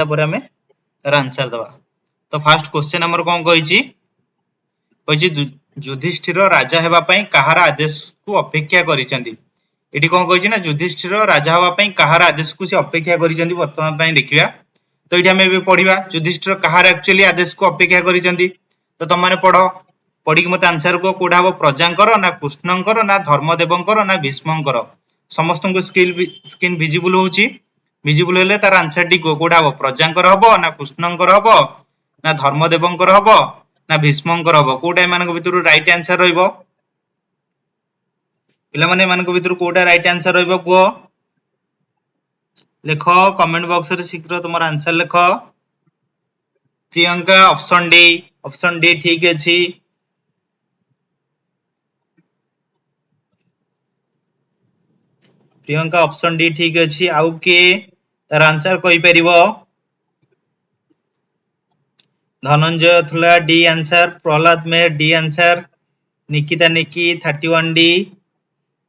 तापर हमें तार आंसर दबा। तो फास्ट क्वेश्चन हमर कोन कहिछि युधिष्ठिर राजा हेबा पई कहार आदेश को अपेक्षा करिसेंती। एठी कोन कहिछि ना युधिष्ठिर राजा हेबा पई कहार आदेश को से अपेक्षा करिसेंती वर्तमान पई देखिबा। तो एठी हमें भी पढिबा युधिष्ठिर कहार एक्चुअली आदेश को अपेक्षा करिसेंती। तो तुम माने पढो पढी के मते आंसर को कोडा हो प्रजांकर ना कृष्णंकर ना धर्मदेवंकर ना भीष्मंकर। समस्त को स्क्रीन विजिबल होउची विजिबल हेले तार आंसर टी कोडा हो प्रजांकर हबो ना कृष्णंकर हबो ना धर्मदेवंकर हबो ना भीष्मंकर हबो। कोडा मानक भितरु राइट आंसर रहइबो पिला माने मानक भितरु कोडा राइट आंसर रहइबो को लेखो कमेंट बॉक्स रे शीघ्र तुमर आंसर लेखो। प्रियंका ऑप्शन डी ठीक अछि। प्रियंका ऑप्शन डी ठीक अछि। आउ के तार आंसर कहि परिबो धनंजय थुला डी आंसर। प्रहलाद मेहर डी आंसर। निकिता निकी 31 डी।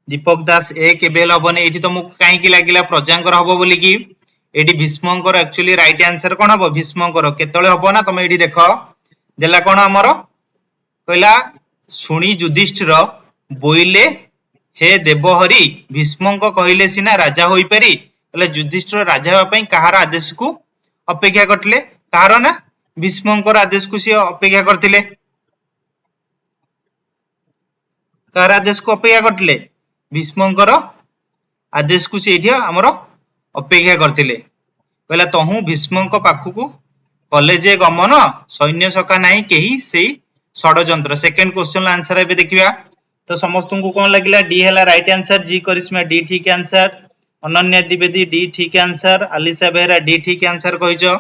दीपक दास ए केबेल हबने एठी तुमको काहे की लागिला प्रजांकर हबो बोली की एठी भीष्मंकर एक्चुअली राइट आंसर कोन हबो भीष्मंकर केतळे हबो ना तुम एठी देखो देला कोन हमरो कहला सुनी युधिष्ठिर बोइले हे देवहरि भीष्मंक कहिले सिना राजा होई परी कहला युधिष्ठिर राजा हेबा पई कहार आदेश को अपेक्षा करथिले कहार ना भीष्मंकर आदेश को से अपेक्षा करथिले। कहार आदेश को अपेक्षा करथिले भीष्मंकर आदेश को से एठी हमरो अपेक्षा करथिले। कहला तहु भीष्मंक पाखु कले जे गमन सैन्य सखा नाही केही सेही षडयंत्र। सेकंड क्वेश्चन आंसर एबे देखिबा। तो समस्त को कोन लागिला डी हला राइट आंसर। जी करिश्मा डी ठीक आंसर। अनन्या द्विवेदी डी ठीक आंसर। आलिशा बेहरा डी ठीक आंसर कहिजो।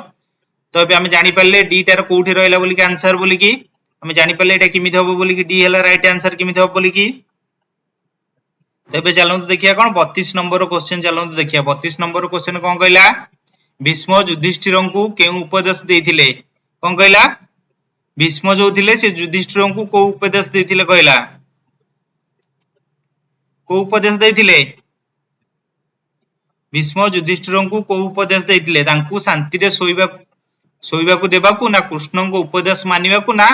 तो एबे हम जानि पल्ले डी टार कोठी रहला बोली कि आंसर बोली कि हम जानि पल्ले एटा किमित हबो बोली कि डी हला राइट आंसर किमित हबो बोली कि। तो एबे चलंतु देखिया कोन 32 नंबर क्वेश्चन चलंतु देखिया। 32 नंबर क्वेश्चन कोन कहला भीष्म युधिष्ठिर को केउ उपदेश देथिले कोन कहला भीष्म जो थिले से युधिष्ठिर को को उपदेश देथिले कहला को उपदेश देथिले भीष्म युधिष्ठिर को को उपदेश देथिले तांकू शांति रे सोइबा को देबा को ना कृष्ण को उपदेश मानिबा को ना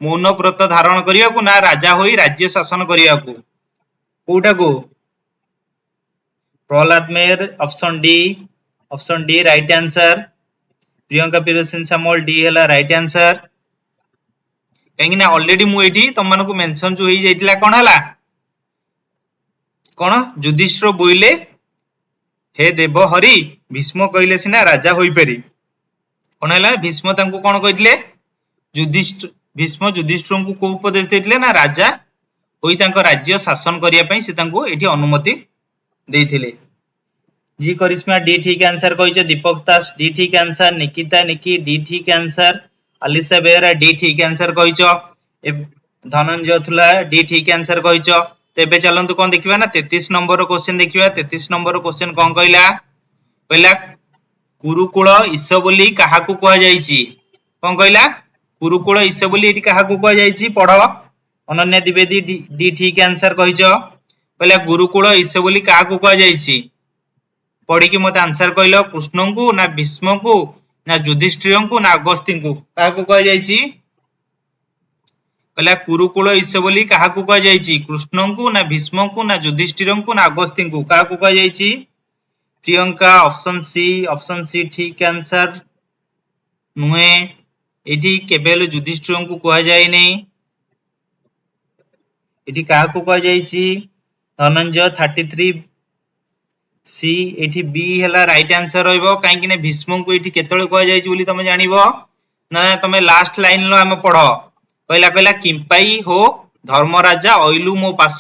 मौन व्रत धारण करिया को ना राजा होई राज्य शासन करिया को कोटा को Prahlad Mehar option D right answer. Priyanka Priyadarshan Samal D हला राइट आंसर। कहीं ना ऑलरेडी मु एठी तुम मानको मेंशन जो होई जाइतिला कोन हला कोन युधिष्ठिर बोइले हे देव हरि भीष्म कहिले सिना राजा होई परी कोन हला भीष्म तांको कोन कहितले भीष्म युधिष्ठिर को को उपदेश देथिले ना राजा होई तांको राज्य शासन करिया पई से तांको एठी अनुमति देथिले। जी करिश्मा डी ठीक आंसर कहिछ। दीपक दास डी ठीक आंसर। निकिता निकी डी ठीक आंसर। आलिशा बेहरा डी ठीक आंसर कहिछ। धनंजय थुला डी ठीक आंसर कहिछ। तेबे चलंतु कोन देखिबा ना 33 नंबर क्वेश्चन देखिबा। 33 नंबर क्वेश्चन कोन कहला पहिला कुरुकुल ईश बोली काहा को कहा जाईची कोन कहला कुरुकुल ईश बोली एठी काहा को कहा जाईची पढो। अनन्या द्विवेदी डी ठीक आंसर कहिछ। पहिला गुरुकुल ईश बोली काहा को कहा जाईची पढ़ी कि मत आंसर कहलो कृष्ण को ना भीष्म को ना युधिष्ठिर को ना अगस्त्य को काहा को कहा जाईची कहला कुरुकुल ईश बोली काहा को कहा जाईची कृष्ण को ना भीष्म को ना युधिष्ठिर को ना अगस्त्य को काहा को कहा जाईची। प्रियंका ऑप्शन सी ठीक आंसर नुहे एठी केवल युधिष्ठिर को कहा जाय नै एठी काहा को कहा जाईची धनंजय 33 सी एठी बी हला राइट आंसर रहइबो काहे कि ने भीष्म को एठी केतळे कहा जाईची बोली तमे जानिबो ना तमे लास्ट लाइन लो हम पढो। पहिला कहला किंपाई हो धर्मराजा ओइलु मो पास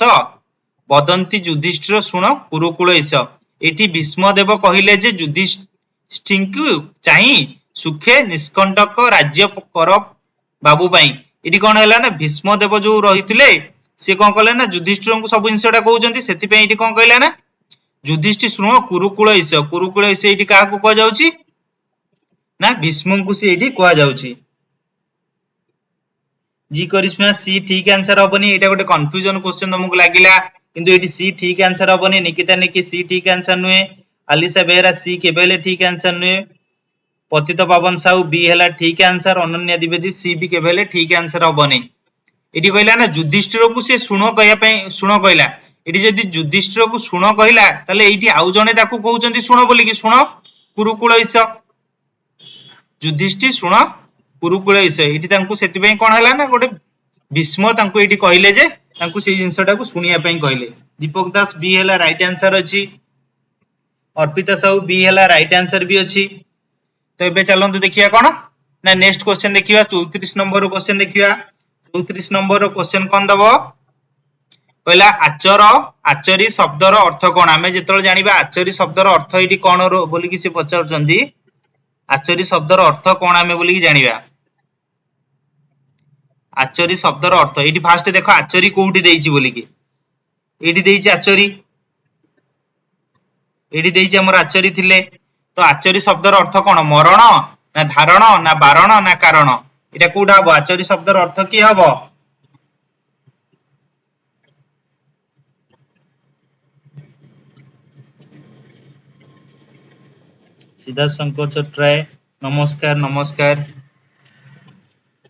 बदंती युधिष्ठिर सुनो कुरुकुल ईश एठी भीष्म देव कहिले जे युधिष्ठिर को चाहि सुखे निष्कंटक राज्य कर बाबू पई एठी कोन हैला ना भीष्म देव जो रहिथिले से कोन कहले ना युधिष्ठिर को सब जिंसटा कहउचंती सेति पई एठी कोन कहला ना युधिष्ठिर सुनो कुरुकुल ईश एठी काहा को कह जाउची ना भीष्म को से एठी कह जाउची। जी करिश्मा सी ठीक आंसर हबनी एटा गोटे कंफ्यूजन क्वेश्चन तुमको लागिला किंतु एठी सी ठीक आंसर हबनी। निकिता निकी सी ठीक आंसर नुहे। आलिशा बेहरा सी केबेले ठीक आंसर नुहे। पतित पावन साहू बी है ठीक आंसर, अनन्या द्विवेदी सी भी केवल ठीक आंसर हेनी। ये कहला ना युधिष्ठिर को सी शुण कहया शुण कहला, ये जदि युधिष्ठिर को शुण कहला ताले एठी आउ जणे ताकू कहउचंती शुण बोली कि शुण कुरुकुल ईश, युधिष्ठिर शुण कुरुकुल ईश एठी तांकू सेति पई कोन हला ना गोटे भीष्म तांकू एठी कहले जे तांकू से जिंसटा को सुनिया पई कहले। दीपक दास बी है राइट आंसर अछि, अर्पिता साहू बी है राइट आंसर भी अछि। तो एबे चलंतु देखिया कोन ना नेक्स्ट क्वेश्चन देखिया 34 नंबर क्वेश्चन देखिया। 34 नंबर क्वेश्चन कोन दबो कहला आचर आचरी शब्दर अर्थ कोन, आमे जेतल जानिबा आचरी शब्दर अर्थ एठी कोन रो बोली कि से पचारचंदी, आचरी शब्दर अर्थ कोन आमे बोली कि जानिबा। आचरी शब्दर अर्थ एठी फास्ट देखो आचरी कोउठी देइची बोली कि एठी देइची आचरी, एठी देइची हमर आचरी थिले। तो आचरी शब्दर अर्थ कोन मरण ना धारण ना बारण ना कारण, एटा कोउठा हबो आचरी शब्दर अर्थ की हबो। सिद्धार्थ शंकर चट्टराय नमस्कार नमस्कार।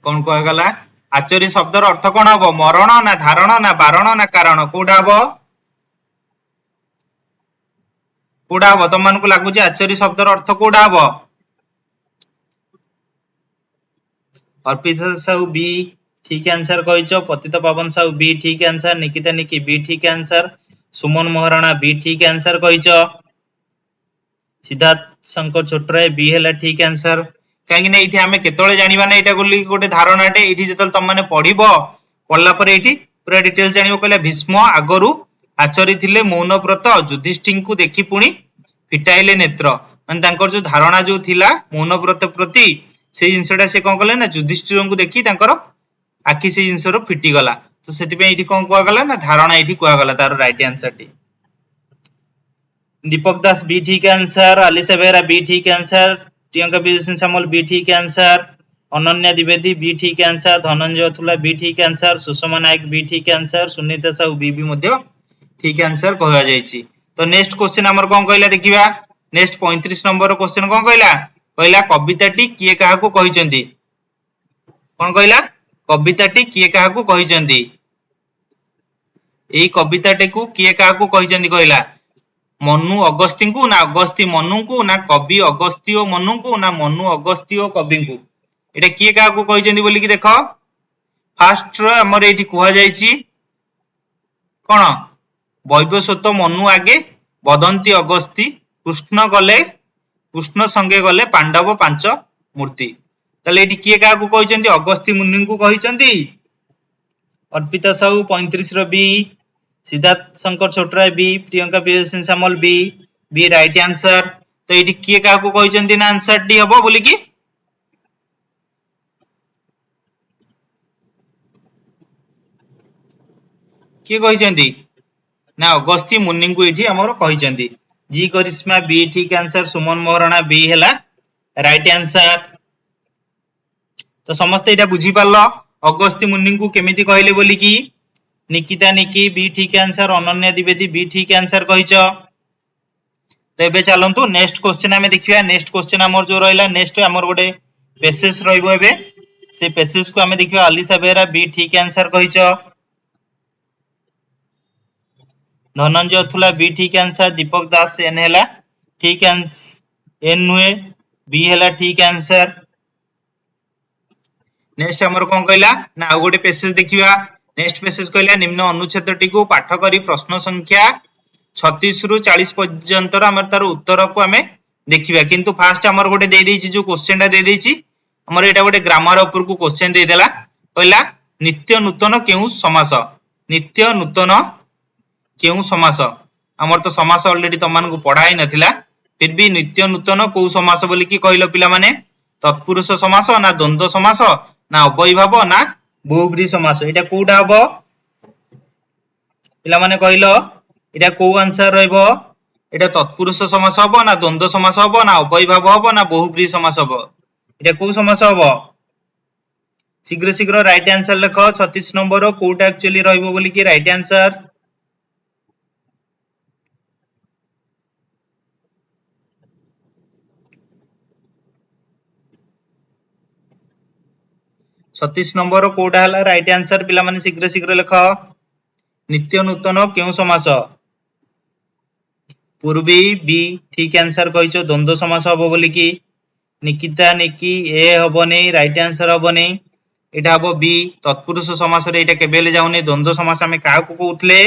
कौन कह गला आचरी शब्दर अर्थ कोन हबो मरण ना धारण ना बारण ना कारण, कोउठा हबो कोउठा हबो तुम मानकु लागुची आचरी शब्दर अर्थ कोउठा हबो। अर्पिता साहू बी ठीक आंसर कहिचो, पतित पावन साहू बी ठीक आंसर, निकिता निकी बी ठीक आंसर, सुमन महाराणा बी ठीक आंसर कहिचो, सिद्धार्थ शंकर छोटराय बी है ठीक आंसर। कहीं ना ये आम केतले जाना ना यहाँ बोली गोटे धारणाटे ये जो तुम मैंने पढ़ो पढ़ला ये पूरा डिटेल जान कहला भीष्म आगरू आचरी थिले मौन व्रत युधिष्ठिर को देखी पुणी फिटाइले नेत्र, मान जो धारणा जो थिला मौन व्रत प्रति से जिनसा से कौन कले ना युधिष्ठिर को देखी आखि से जिनस फिटिगला। तो से कौन कहगला ना धारणा ये कहगला तार राइट आंसर टी। दीपक दास बी ठीक आंसर, अलिसा बेहरा बी ठीक आंसर, प्रियंका विजय सामल बी ठीक आंसर, अनन्या द्विवेदी बी ठीक आंसर, धनंजय अथुला बी ठीक आंसर, सुषमा नायक बी ठीक आंसर, सुनीता साहू बी भी मध्य ठीक आंसर कहा जायछि। तो नेक्स्ट क्वेश्चन हमर कोन कहला देखिबा। नेक्स्ट 35 नंबर क्वेश्चन कोन कहला कहला कविताटी किए काहाकू कहिचंदी, कोन कहला कविताटी किए काहाकू कहिचंदी, एई कविताटी को किए काहाकू कहिचंदी कहला मनु अगस्ती को ना अगस्ती मनु को ना कवि अगस्त्य मनु को ना मनु अगस्त्य कवि को, एटा किए काहाकू कहिचंदी बोली कि देखो फास्ट रो हमर एठी कुहा जायछि कोन वैवस्वत मनु आगे बदंती अगस्ती कृष्ण संगे गले पांडव पांच मूर्ति, ताले एठी किए काहाकू कहिचंदी अगस्ती मुनि को कहिचंदी। अर्पिता साहू 35 रो बी, सिद्धार्थ शंकर छोटराय बी, प्रियंका विजय सामल बी बी राइट आंसर। तो ये किए काहाकू कहिचंदी ना आंसर टी हबो बोली कि किए कहिचंदी ना अगस्ती मुनि को एठी हमर कहिचंदी। जी करिश्मा बी ठीक आंसर, सुमन महाराणा बी हैला राइट आंसर। तो समस्त एटा बुझी पारलो अगस्ती मुनि को केमिति कहले बोली कि निकिता निकी बी ठीक आंसर, अनन्या द्विवेदी बी ठीक आंसर कहिचो। तो एबे चलंतु नेक्स्ट क्वेश्चन हमें देखिया। नेक्स्ट क्वेश्चन हमर जो रहला नेक्स्ट हमर गोटे पैसेज रहइबो एबे से पैसेज को हमें देखिया अलिसा बेहरा बी ठीक आंसर कहिचो, धनंजय अथुला बी ठीक आंसर, दीपक दास एन हैला ठीक आंसर एन नुए बी हैला ठीक आंसर। नेक्स्ट हमर कोन कहला ना आ गोटे पैसेज देखिबा। नेक्स्ट पैसेज कहला निम्न अनुच्छेदटी को पाठ करी प्रश्न संख्या 36 रु 40 पर्यंत हमर तार उत्तर को हमें देखिबा। किंतु फास्ट हमर गोटे दे देछि जो क्वेश्चन टा दे देछि हमर एटा गोटे ग्रामर ऊपर को क्वेश्चन दे देला कहला नित्य नूतन केउ समास, नित्य नूतन केउ समास हमर तो समास ऑलरेडी तमान को पढ़ाई नथिला फिर भी नित्य नूतन को समास बोली कि कहलो पिला माने तत्पुरुष समास ना द्वंद्व समास ना अव्ययीभाव ना बहुब्रीहि समास, एटा कोउडा हबो पिला माने कहलो एटा को आंसर रहइबो, एटा तत्पुरुष समास हबो ना द्वंद्व समास हबो ना अव्ययीभाव हबो ना बहुब्रीहि समास हबो, एटा को समास हबो शीघ्र शीघ्र राइट आंसर लिखो। 36 नंबर कोउटा एक्चुअली रहइबो बोली कि राइट आंसर 36 नंबर कोडा हला राइट आंसर पिला माने शीघ्र शीघ्र लिख नित्य नूतन केउ समास पूर्वी बी ठीक आंसर कहिचो द्वंद्व समास हबो बोली कि निकिता निकी ए हबो नै राइट आंसर हबो नै एटा हबो बी तत्पुरुष समास रे एटा केबेले जाउनी द्वंद्व समास हमें काहा को कहउतले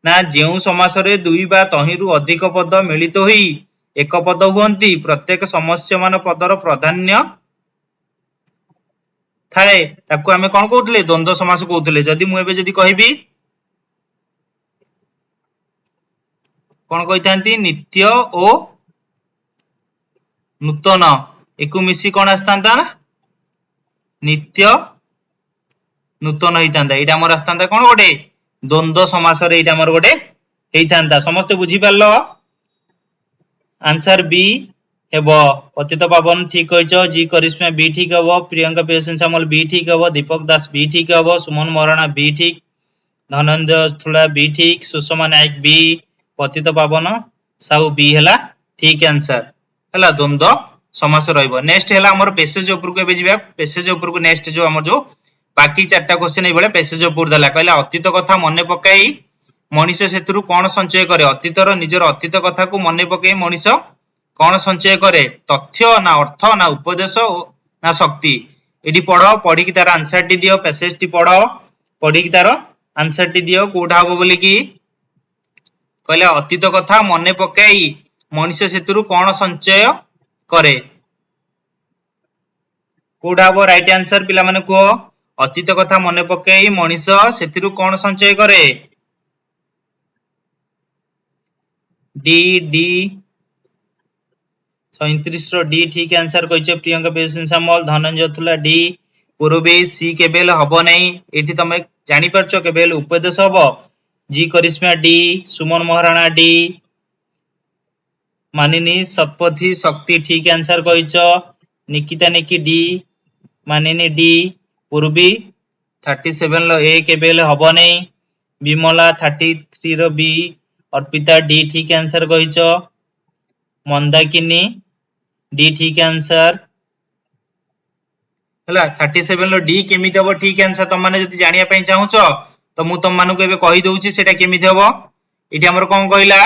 ना जेउ समास रे दुई बा तहिरु अधिक पद मिलित होई एक पद हुअंती प्रत्येक समस्यमान पदर प्राधान्य थाए ताकू हमें कोन कहउतले द्वंद्व समास कहउतले जदी मु एबे जदी कहिबी कोन कहितांती नित्य ओ नूतन एकु मिसी कोन आस्तांता नित्य नूतन हेइतांता एटा हमर आस्तांता कोन गोटे द्वंद्व समास रे एटा हमर गोटे हेइतांता समस्त बुझी पारलो आंसर बी हेबो पतित पावन ठीक कहिचो जी करिश्मा बी ठीक हबो प्रियंका पेशन सामल बी ठीक हबो दीपक दास बी ठीक हबो सुमन महाराणा बी ठीक धनंजय थुला बी ठीक सुषमा नायक बी पतित पावन साहू बी हला ठीक आंसर हला द्वंद्व समास रहइबो नेक्स्ट हला हमर पैसेज ऊपर को एबे जिबा पैसेज ऊपर को नेक्स्ट जो हमर जो बाकी चारटा क्वेश्चन ए बळे पैसेज ऊपर दला कहला अतीत कथा मने पकाई मनीष सेतुरु कोन संचय करे अतीतर निजर अतीत कथा को मने पकाई मनीष कोन संचय करे तथ्य ना अर्थ ना उपदेश ना शक्ति एडी पढो पढी कि तार आंसर टी दियो पैसेज टी पढो पढी कि तार आंसर टी दियो कोठा हबो बोली कि कहले अतीत कथा मने पकाई मनीष सेतुरु कोन संचय करे कोठा हबो राइट आंसर पिला माने को अतीत कथा मने पकाई मनीष सेतिरु कोन संचय करे डी डी 37 रो डी ठीक आंसर कहिचे प्रियंका पेशन सामल धनंजय थुला डी पूर्वे सी केबेल हबो नै एठी तमे जानि परछो केबेल उपदेश हबो जी करिश्मा डी सुमन महाराणा डी मानिनी सतपथी शक्ति ठीक आंसर कहिचो निकिता निकी डी मानिनी डी पूर्वी 37 लो ए केबेल हबो नै विमला 33 रो बी अर्पिता डी ठीक आंसर कहिचो मंदाकिनी डी ठीक आंसर हला 37 लो डी केमिति हबो ठीक आंसर तुम माने जति जानिया पई चाहुचो तो मु तुम मानको एबे कहि दउची सेटा केमिति हबो एठी हमर कोन कहिला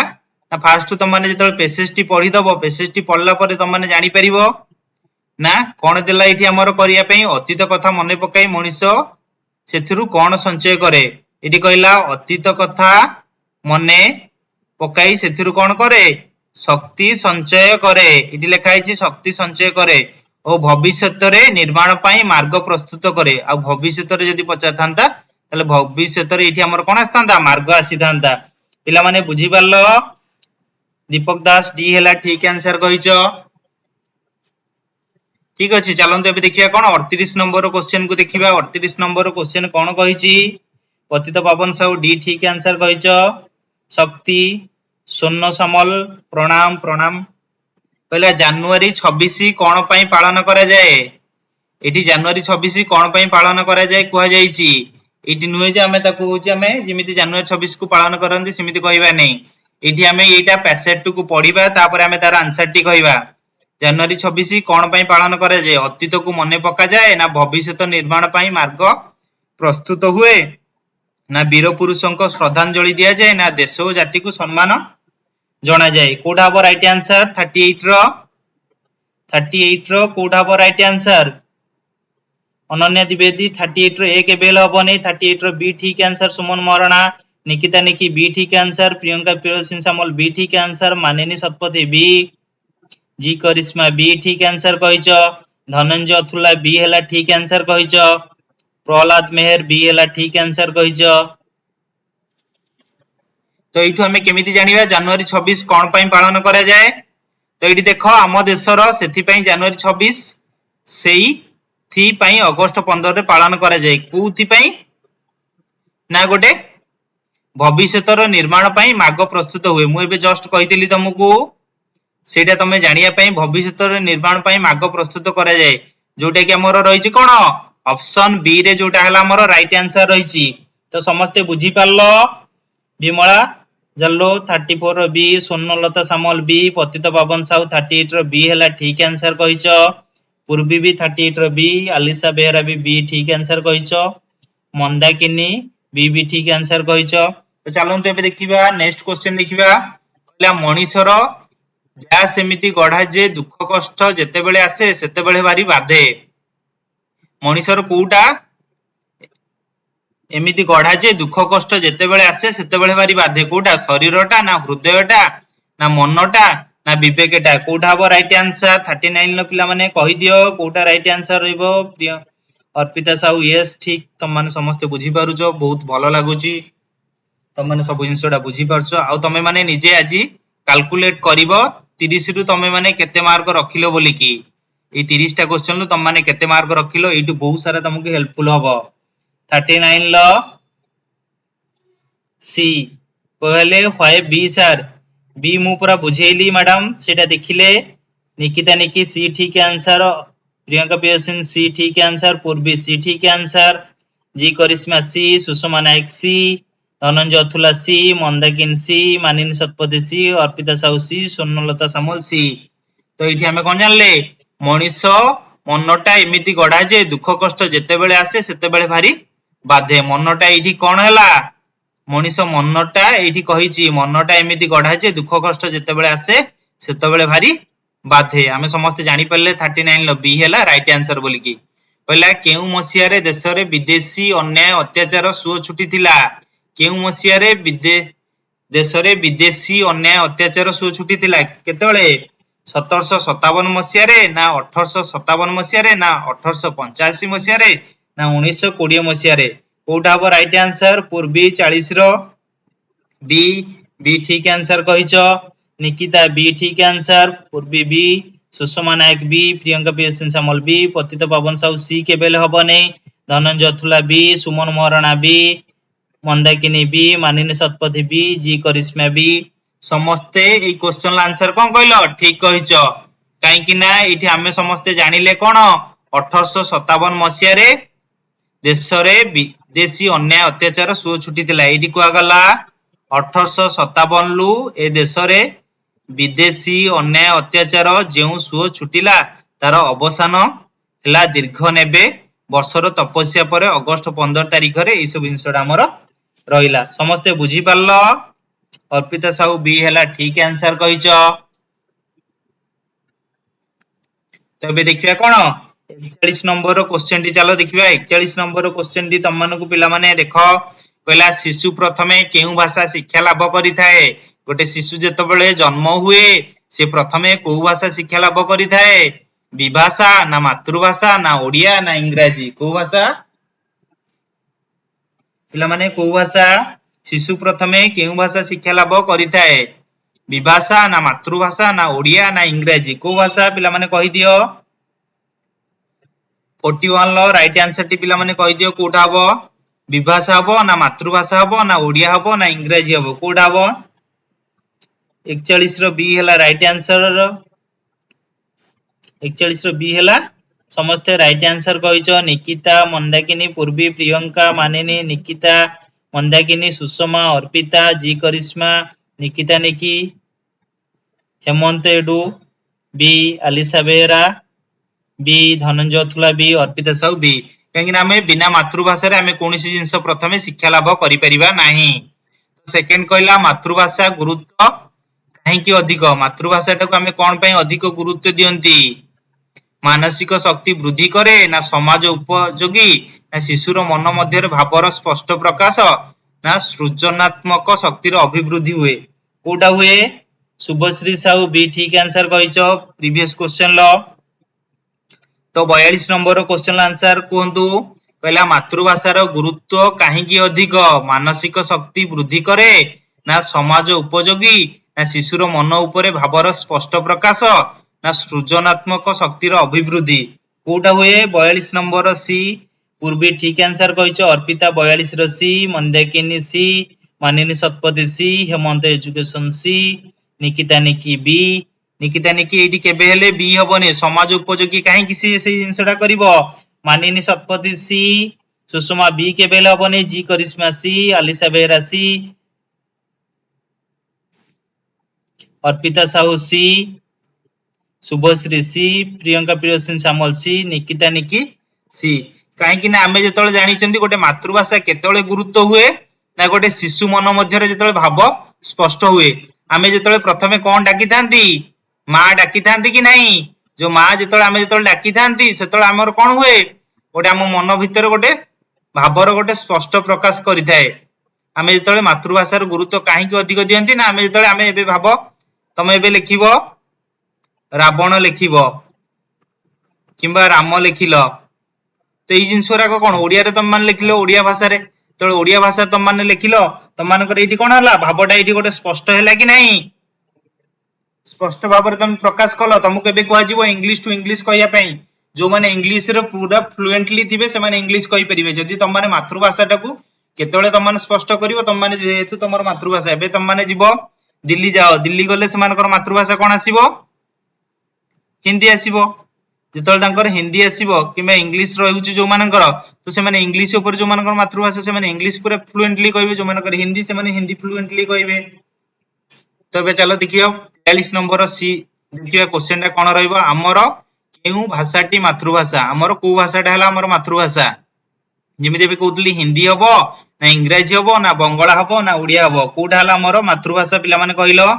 ना फास्ट तुम माने जतल पेसेज टी पढी दबो पेसेज टी पढला परे तुम माने जानि परिबो ना कोन देला एठी हमर करिया पई अतीत कथा मने पकाई मनीष सेथिरु कोन संचय करे एठी कहिला अतीत कथा मने पकाई सेथिरु कोन करे शक्ति संचय करे इटी लिखा है शक्ति संचय करे और भविष्यत रे निर्माण पाई मार्ग प्रस्तुत करे आ भविष्यत रे जदी पचाथांता तले भविष्यत रे इटी हमर कोन आस्तांता मार्ग आसीथांता पिला माने बुझी पारलो दीपक दास डी हैला ठीक आंसर कहिचो ठीक अछि चलंतु एबे देखिया कोन 38 नंबर क्वेश्चन को देखिबा 38 नंबर क्वेश्चन कोन कहिची पतित पावन साहू डी ठीक आंसर कहिचो शक्ति सोन्न समल प्रणाम प्रणाम पहला जनवरी 26 कोन पई पालन करा जाए एठी जनवरी 26 कोन पई पालन करा जाए कुहा जाईची एठी नुहे जे हमें ताको होची हमें जेमिति जनवरी 26 को पालन करंती सेमिति कहिबा नै एठी हमें एटा पैसेज को पढिबा तापर हमें तार आंसर टी कहिबा जनवरी 26 कोन पई पालन करा जाए अतीत को मने पका जाए ना भविष्यत निर्माण पई मार्ग प्रस्तुत हुए ना वीर पुरुषों को श्रद्धांजलि दिया जाए ना देश और जाति को सम्मान जना जाए कोडा हबो राइट आंसर 38 रो कोडा हबो राइट आंसर अनन्या द्विवेदी 38 रो ए के बेल हबो नै 38 रो बी ठीक आंसर सुमन महाराणा निकिता निकी बी ठीक आंसर प्रियंका पेशन सामल बी ठीक आंसर मानिनी Satpathy B G Karishma B ठीक आंसर कहिचो धनंजय थुला बी हैला ठीक आंसर कहिचो प्रहलाद मेहर बी हैला ठीक आंसर कहिचो तो एठु हमें केमिति जानिबा जनवरी 26 कोन पई पालन करा जाए तो एठी देखो हम देशर सेथि पई जनवरी 26 सेही थी पई अगस्त 15 रे पालन करा जाए कोथि पई ना गोटे भविष्यतर निर्माण पई मार्ग प्रस्तुत हुए मु एबे जस्ट कहितली तुमको सेटा तमे जानिया पई भविष्यतर निर्माण पई मार्ग प्रस्तुत करा जाए जोटा कि हमर रहिछि कोन ऑप्शन बी रे जोटा हला हमर राइट आंसर रहिछि तो समस्त बुझी पारलो विमला जल्लो 34 रो बी सोन्नलता सामल बी पतित पावन साहू 38 रो बी हैला ठीक आंसर कहिचो पूर्वी भी 38 रो बी, आलिशा बेहरा भी बी ठीक आंसर कहिछ, मंदाकिनी बी भी ठीक आंसर कहिछ। तो चलंतु एबे देखिबा नेक्स्ट क्वेश्चन देखिबा कहला मनीषर गैस एमिति गढ़ा जे दुख कष्ट जेतेबेले आसे सेतेबेले भारी बाधे। मनीषर कोउटा एमिति गढ़ा जे दुख कष्ट जेतेबेले आसे सेतेबेले भारी बाधे, कोउटा शरीरटा ना हृदयटा ना मनटा ना विवेकटा, कोउटा हबो राइट आंसर। 39 नो पिला माने कहि दियो कोउटा राइट आंसर रहइबो। प्रिय अर्पिता साहू यस ठीक, तुम माने समस्त बुझी पारुछो, बहुत भलो लागुची, तुम माने सब जिंसटा बुझी पारुछो। आ तुमे माने निजे आजी कैलकुलेट करिवो 30 रु तुमे माने केते मार्क रखिलो बोली की, ए 30 टा क्वेश्चन रु तुम माने केते मार्क रखिलो, एटू बहुत सारा तुमको हेल्पफुल हबो। 39 लो सी कहले व्हाई बी सर, बी मु पूरा बुझेइली मैडम, सेटा देखिले निकिता निकी सी ठीक आंसर, प्रियंका पियसन सी ठीक आंसर, पूर्वी सी ठीक आंसर, जी करिश्मा सी, सुषमा नायक सी, धनंजय अथुला सी, मंदाकिन सी, मानिनी शतपथी सी, अर्पिता साहू सी, स्वर्णलता सामल सी। तो ये आम कौन जानले मनीष मनटा एमिति गढ़ा जे दुख कष्ट जेतेबेले आसे सेतेबेले भारी बाधे। मनटा ये कौन है मनीष मनटा ये कही मनटा एमिति गढ़ा जे दुख कष्ट जेतेबेले आसे सेतेबेले भारी बाधे। आमे समस्त जानि पारले 39 लो बी हैला राइट आंसर बोली की। कहला केउ मसिया रे देश रे विदेशी अन्याय अत्याचार सुओ छुटी थिला, केउ मसिया रे देश रे विदेशी अन्याय अत्याचार सुओ छुटी थिला केतेबेले 1757 मसिया रे ना 1857 मसिया रे ना 1885 मसिया रे ना 1920 मसिया रे, कोउटा हबो राइट आंसर। पूर्वी 40 रो बी, बी ठीक आंसर कहिछ, निकिता बी ठीक आंसर, पूर्वी बी, सुषमा नायक बी, प्रियंका पियसन सामल बी, पतित पवन साहू सी केबेले हबो नै, धनंजय अथुला बी, सुमन Maharana B, Mandakini B, Manini Satapathy B, G Karishma B, समस्ते ए क्वेश्चन आंसर कोन कहलो ठीक कहिछ। काहे कि ना एठी हमें समस्ते जानिले कोन 1857 मसिया रे देश रे विदेशी अन्याय अत्याचार सुओ छुटी थिला, एठी कुआ गला 1857 लु ए देश रे विदेशी अन्याय अत्याचार जेउ सुओ छुटिला तार अवसान हला दीर्घ नेबे वर्षर तपस्या परे अगस्त 15 तारिख रे ए सब जिंसडा हमर रहिला। समस्ते बुझी पारलो, अर्पिता साहू बी हैला ठीक आंसर कहिछ। तबे देखिबा कोन 41 नंबर क्वेश्चन टी चलो देखिबा। 41 नंबर क्वेश्चन टी तम मानको पिला माने देखो कहला शिशु प्रथमे केउ भाषा शिक्षा लाभ करिथाए, गोटे शिशु जेतबेले जन्म हुए से प्रथमे को भाषा शिक्षा लाभ करिथाए, विभाषा ना मातृभाषा ना ओडिया ना इंग्रजी, को भाषा पिला माने को भाषा शिशु प्रथमे केउ भाषा शिक्षा लाभ करिथाए, विभाषा ना मातृभाषा ना ओडिया ना इंग्रजी, को भाषा पिला माने कहि दियो। 41 लो राइट आंसर टी पिला माने कहि दियो कोटा हबो, विभाषा हबो ना मातृभाषा हबो ना ओडिया हबो ना इंग्रजी हबो, कोटा हबो। 41 रो बी हैला राइट आंसर, 41 रो बी हैला समस्त राइट आंसर कहिछ। निकिता, मंदाकिनी, पूर्वी, प्रियंका, मानिनी, निकिता, मंदाकिनी, सुषमा, अर्पिता, जी करिश्मा, निकिता निकी, हेमंत एडू B, Alisha Behera B, Dhananjay Athula B, Arpita Sahu B. कहीं आमे बिना मातृभाषा रे आमे कोनोसी जिंस प्रथमे शिक्षा लाभ करि परिबा नाही। सेकंड कहला मातृभाषा गुरुत्व काहे कि अधिक, मातृभाषा टाको आमे कोन पय अधिक गुरुत्व दियंती, मानसिक शक्ति वृद्धि करे ना समाज उपयोगी ना शिशुर मन मध्य भावर स्पष्ट प्रकाश ना सृजनात्मक शक्तिर अभिवृद्धि हुए, कोटा हुए। शुभश्री साहू बी ठीक आंसर कहिछ प्रीवियस क्वेश्चन लो। तो 42 नंबर क्वेश्चन आंसर कहंतु कहला मातृभाषार गुरुत्व काहेकि अधिक, मानसिक शक्ति वृद्धि करे ना समाज उपयोगी ना शिशुर मन उपरे भावर स्पष्ट प्रकाश ना सृजनात्मक शक्तिर अभिवृद्धि, कोटा हुए। 42 नंबर सी, पूर्वी ठीक आंसर कहिछ, अर्पिता 42 रो सी, मंदाकिनी सी, मानिनी शतपथी सी, हेमंत एजुकेशन सी, निकिता निकी बी, निकिता निकी एटी केबे हेले बी हबने, समाज उपयोगी काहे कि से जिंसडा करिवो, मानिनी शतपथी सी, सुषमा बी केबे हेले हबने, जी करिश्मा सी, आलिशा बेहरा सी, अर्पिता साहू सी, शुभश्री सी, प्रियंका प्रियदर्शनी सामल सी, निकिता निकी सी। कहीं ना आमे जेतले जानिचंदी गोटे मातृभाषा केतले गुरुत्व हुए ना गोटे शिशु मन मध्यरे जेतले भाव स्पष्ट हुए आमे जेतले प्रथमे कोन डाकी थांती मां डाकी थांती कि नहीं जो मां जेतले आमे जेतले डाकी थांती सेतले हमर कोन हुए गोटे हम मन भितर गोटे भावर गोटे स्पष्ट प्रकाश करिथाए आमे जेतले मातृभाषार गुरुत्व काहे कि अधिक दियंती ना आमे जेतले आमे एबे भाव तमे एबे लिखिबो रावण लिखिबो किंबा राम लिखिलो तो ये जिनस कौन ओडिया रे तुम माने लिखिलो ओडिया भाषा रे तो ओडिया भाषा तुम माने लिखिलो तुम मानकर एठी कोन हला भावटा एठी गोटे स्पष्ट हैला कि नहीं स्पष्ट भाव रे तुम प्रकाश कलो तुमको एबे कहआ जीवो इंग्लिश टू इंग्लिश कहया पई जो माने इंग्लिश रे पूरा फ्लुएंटली थिबे से माने इंग्लिश कहि परिबे जदी तुम माने मातृभाषा टाकू केतोले तुम माने स्पष्ट करिवो तुम माने जेहेतु तुमर मातृभाषा एबे तुम माने जीवो दिल्ली जाओ दिल्ली गले से मानकर मातृभाषा कोन आसीबो हिंदी आसीबो जेतल तांकर हिंदी आसीबो किबा इंग्लिश रहउची जो मानकर तो से माने इंग्लिश ऊपर जो मानकर मातृभाषा से माने इंग्लिश पूरा फ्लुएंटली कहबे जो मानकर हिंदी से माने हिंदी फ्लुएंटली कहबे तो बे चलो देखियो 43 नंबर सी देखियो क्वेश्चन टा कोन रहइबो हमर केउ भाषाटी मातृभाषा हमर को भाषाटा हला हमर मातृभाषा जेमिति बे कहउतली हिंदी हबो ना इंग्रजी हबो ना बंगला हबो ना उड़िया हबो कोठा हला हमर मातृभाषा पिला माने कहिलो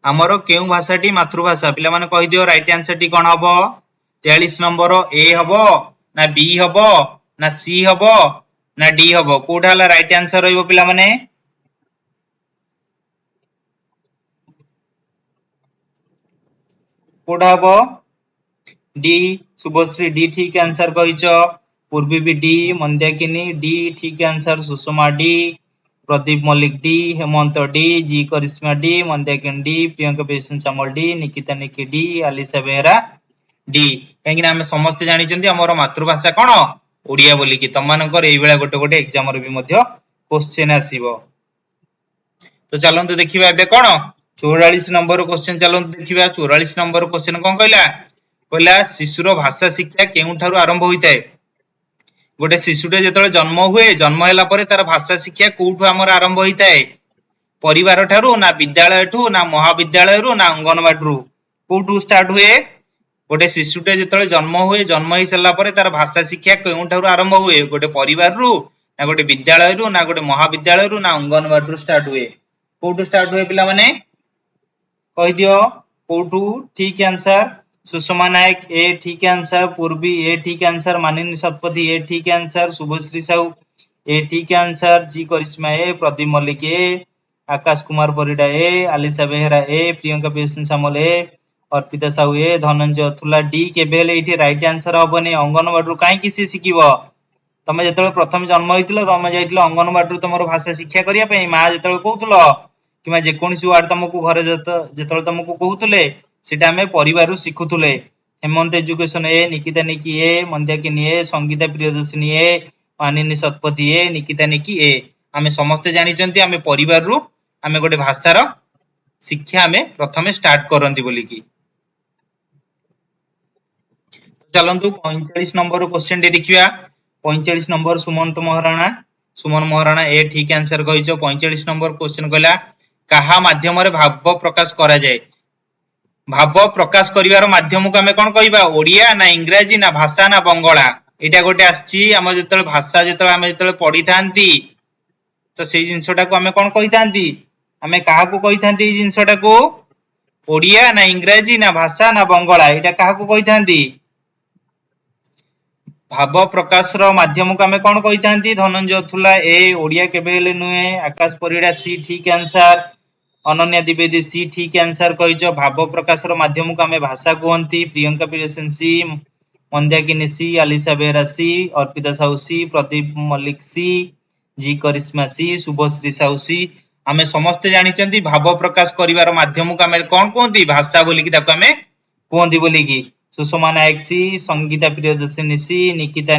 हमर केउ भाषाटी मातृभाषा पिला माने कहि दियो राइट आंसर टी कोन हबो 43 नंबर ए हबो ना बी हबो ना सी हबो ना डी हबो कोठा हला राइट आंसर रहइबो पिला माने कोठा हबो डी शुभश्री डी ठीक आंसर कहिचो पूर्वी भी डी मंद्याकिनी डी ठीक answer Sushma D Pradeep Mallick D Hemant D G Karishma D Mandakini D Priyanka Priyadarshini Samal D Nikita Niki D Alisha Behera D कहीं ना समस्त जानिचंदी हमर मातृभाषा कोन ओडिया बोली कि तमानकर एई बेला गोटे गोटे एग्जाम रे भी मध्य क्वेश्चन आसीबो तो चलंतु देखिबा एबे कोन 44 नंबर क्वेश्चन चलंतु देखिबा 44 नंबर क्वेश्चन कोन कहला कहला शिशुर भाषा शिक्षा केउठारु आरंभ होइताय गोटे शिशुटे जेतले जन्म हुए जन्म हैला परे तार भाषा शिक्षा कोठु हमर आरंभ होइताय परिवार ठारू ना विद्यालय ठू ना महाविद्यालय रु ना अंगनवाड़ी रु कोठु स्टार्ट हुए गोटे शिशुटे जेतले जन्म हुए जन्म ही सल्ला परे तार भाषा शिक्षा केउठारु आरंभ हुए गोटे परिवार रु ना गोटे विद्यालय रु ना गोटे महाविद्यालय रु ना अंगनवाड़ी रु स्टार्ट हुए कोठु स्टार्ट हुए पिला माने कहि दियो कोठु ठीक आंसर सुषमा नायक ए ठीक आंसर पूर्वी ए ठीक आंसर मानिनी शतपथी ए ठीक आंसर शुभश्री साहू ए ठीक आंसर जी करिश्मा ए प्रदीप मल्लिक ए आकाश कुमार परिडा ए आलिशा बेहरा ए प्रियंका प्रियदर्शनी सामल ए अर्पिता साहू ए धनंजय अथुला डी केबेले एठी राइट आंसर हबनी अंगनवाड़ी काहे कि से शिखिबो तमे जेतले प्रथम जन्म होइतिलो तमे जाइतिलो अंगनवाड़ी तमरो भाषा शिक्षा करिया पई मा जेतले कहउतलो किमा जे कोनसी वार्ड तमको घरे जेतले तमको कहउतले सेटा हमें परिवार शिखुतुले हेमंत एजुकेशन ए निकिता निकी ए मंद्याकिनी ए संगीता प्रियदर्शनी ए मानिनी शतपथी ए निकिता निकी ए आमे समस्त जानिचंती आमे परिवार रु आमे गोटे भाषार शिक्षा आमे प्रथमे स्टार्ट करंती बोली की चलंतु 45 नंबर क्वेश्चन दे देखिया 45 नंबर सुमन महाराणा ए ठीक आंसर कहिचो 45 नंबर क्वेश्चन कहला कहा माध्यम रे भाव प्रकाश करा जाय भाव प्रकाश करिवार माध्यम को हमें कोन कहिबा ओडिया ना इंग्रजी ना भाषा ना बंगला एटा गोटे आछि हम जेतले भाषा जेतले हम जेतले पढी थांती तो सेही जिंसटा को हमें कोन कहि थांती हमें काहा को कहि थांती ए जिंसटा को ओडिया ना इंग्रजी ना भाषा ना बंगला एटा काहा को कहि थांती भाव प्रकाश रो माध्यम को हमें कोन कहि थांती धनंजय अथुला ए ओडिया केबेले नुए आकाश परिडा सी ठीक आंसर अनन्या द्विवेदी सी ठीक आंसर कहिजो भाव प्रकाश रो माध्यम को हमें भाषा कहंती प्रियंका प्रियदर्शनी सी मंद्याकिनी सी आलिशा बेहरा सी अर्पिता साहू सी प्रदीप मल्लिक सी जी करिश्मा सी शुभश्री साहू सी हमें समस्त जानिचंती भाव प्रकाश करिवार माध्यम को हमें कोन कहंती भाषा बोली की ताको हमें कहंती बोली की सुषमा नायक सी संगीता प्रियदर्शनी सी निकिता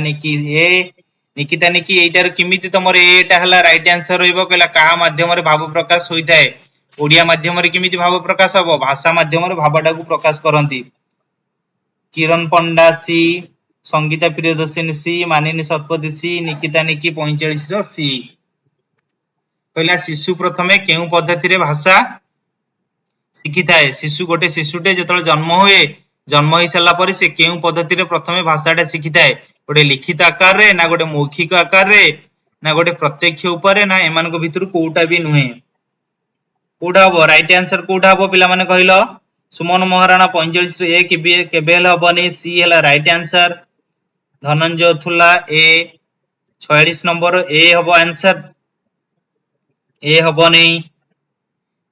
निकी एटार किमिति तमर एटा हला राइट आंसर रहइबो कहला का माध्यम रे भाव प्रकाश होइताय ओडिया माध्यम रे किमिति भाव प्रकाश हबो भाषा माध्यम रे भावटा को प्रकाश करंती किरण पंडा सी संगीता प्रियदर्शनी सी मानिनी शतपथी सी निकिता निकी 45 रो सी कहला शिशु प्रथमे केउ पद्धति रे भाषा शिखी थाए शिशु गोटे शिशुटे जो जन्म हुए जन्म हो सारा पर से केउ पद्धति प्रथम भाषाटा शिखी थाए गोटे लिखित आकार रे ना गोटे मौखिक आकार रे ना गोटे प्रत्यक्ष उपर ना एमान भितर कोटा भी नुहे कोटा हम राइट आंसर कोटा हम पिला माने कहलो सुमन महाराणा 45 ए केबे हबनी सी है right answer Dhananjay Thula A 46 number A हम आंसर ए हम नहीं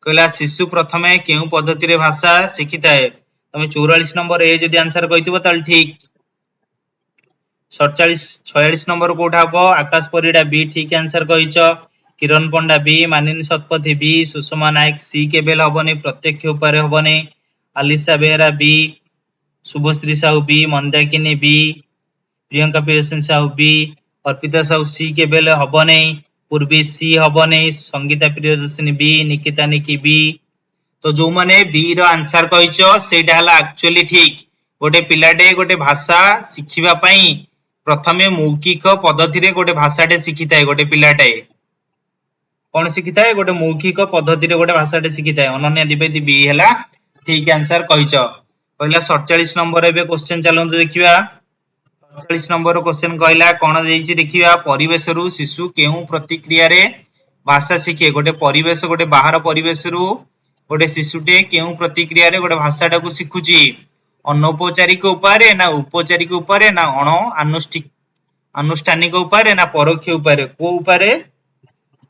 कहला शिशु प्रथमे केउ पद्धति भाषा शिखी थाए तुम 44 नंबर ए जदि आंसर कहितबो ताल ठीक 46 नंबर कोठा हम आकाश परिडा बी ठीक आंसर कहिच Kiran Panda B Manini Satapathy B Sushma Nayak C केबेल हबनी प्रत्यक्ष उपाय हबनी Alisha Behera B Subhashree Sahu B Mandakini B Priyanka Priyadarshan Sahu B Arpita Sahu C केबेल हबनी पूर्वी सी हबनी संगीता प्रियदर्शनी बी निकिता निकी बी तो जो माने बी रो आंसर कहिच सेटा हला एक्चुअली ठीक गोटे पिलाटे गोटे भाषा शिखिबा पई प्रथमे मौखिक पद्धति रे गोटे भाषाटे शिखिताए गोटे पिलाटे कौन शिखिताए गोटे मौखिक पद्धति रे गोटे भाषाटे शिखिताए अनन्या द्विवेदी बी हला ठीक आंसर कहिच कहला 47 नंबर एबे क्वेश्चन चलंतु देखिबा 47 नंबर क्वेश्चन कहला कोन देइछि देखिबा परिवेश रु शिशु केउ प्रतिक्रिया रे भाषा शिखे गोटे परिवेश गोटे बाहर परिवेश रु गोटे शिशुटे केउ प्रतिक्रिया रे गोटे भाषाटा को शिखुची अनौपचारिक उपाय ना औपचारिक उपाय ना अण अनुष्ठानिक उपाय ना परोक्ष उपाय को उपाय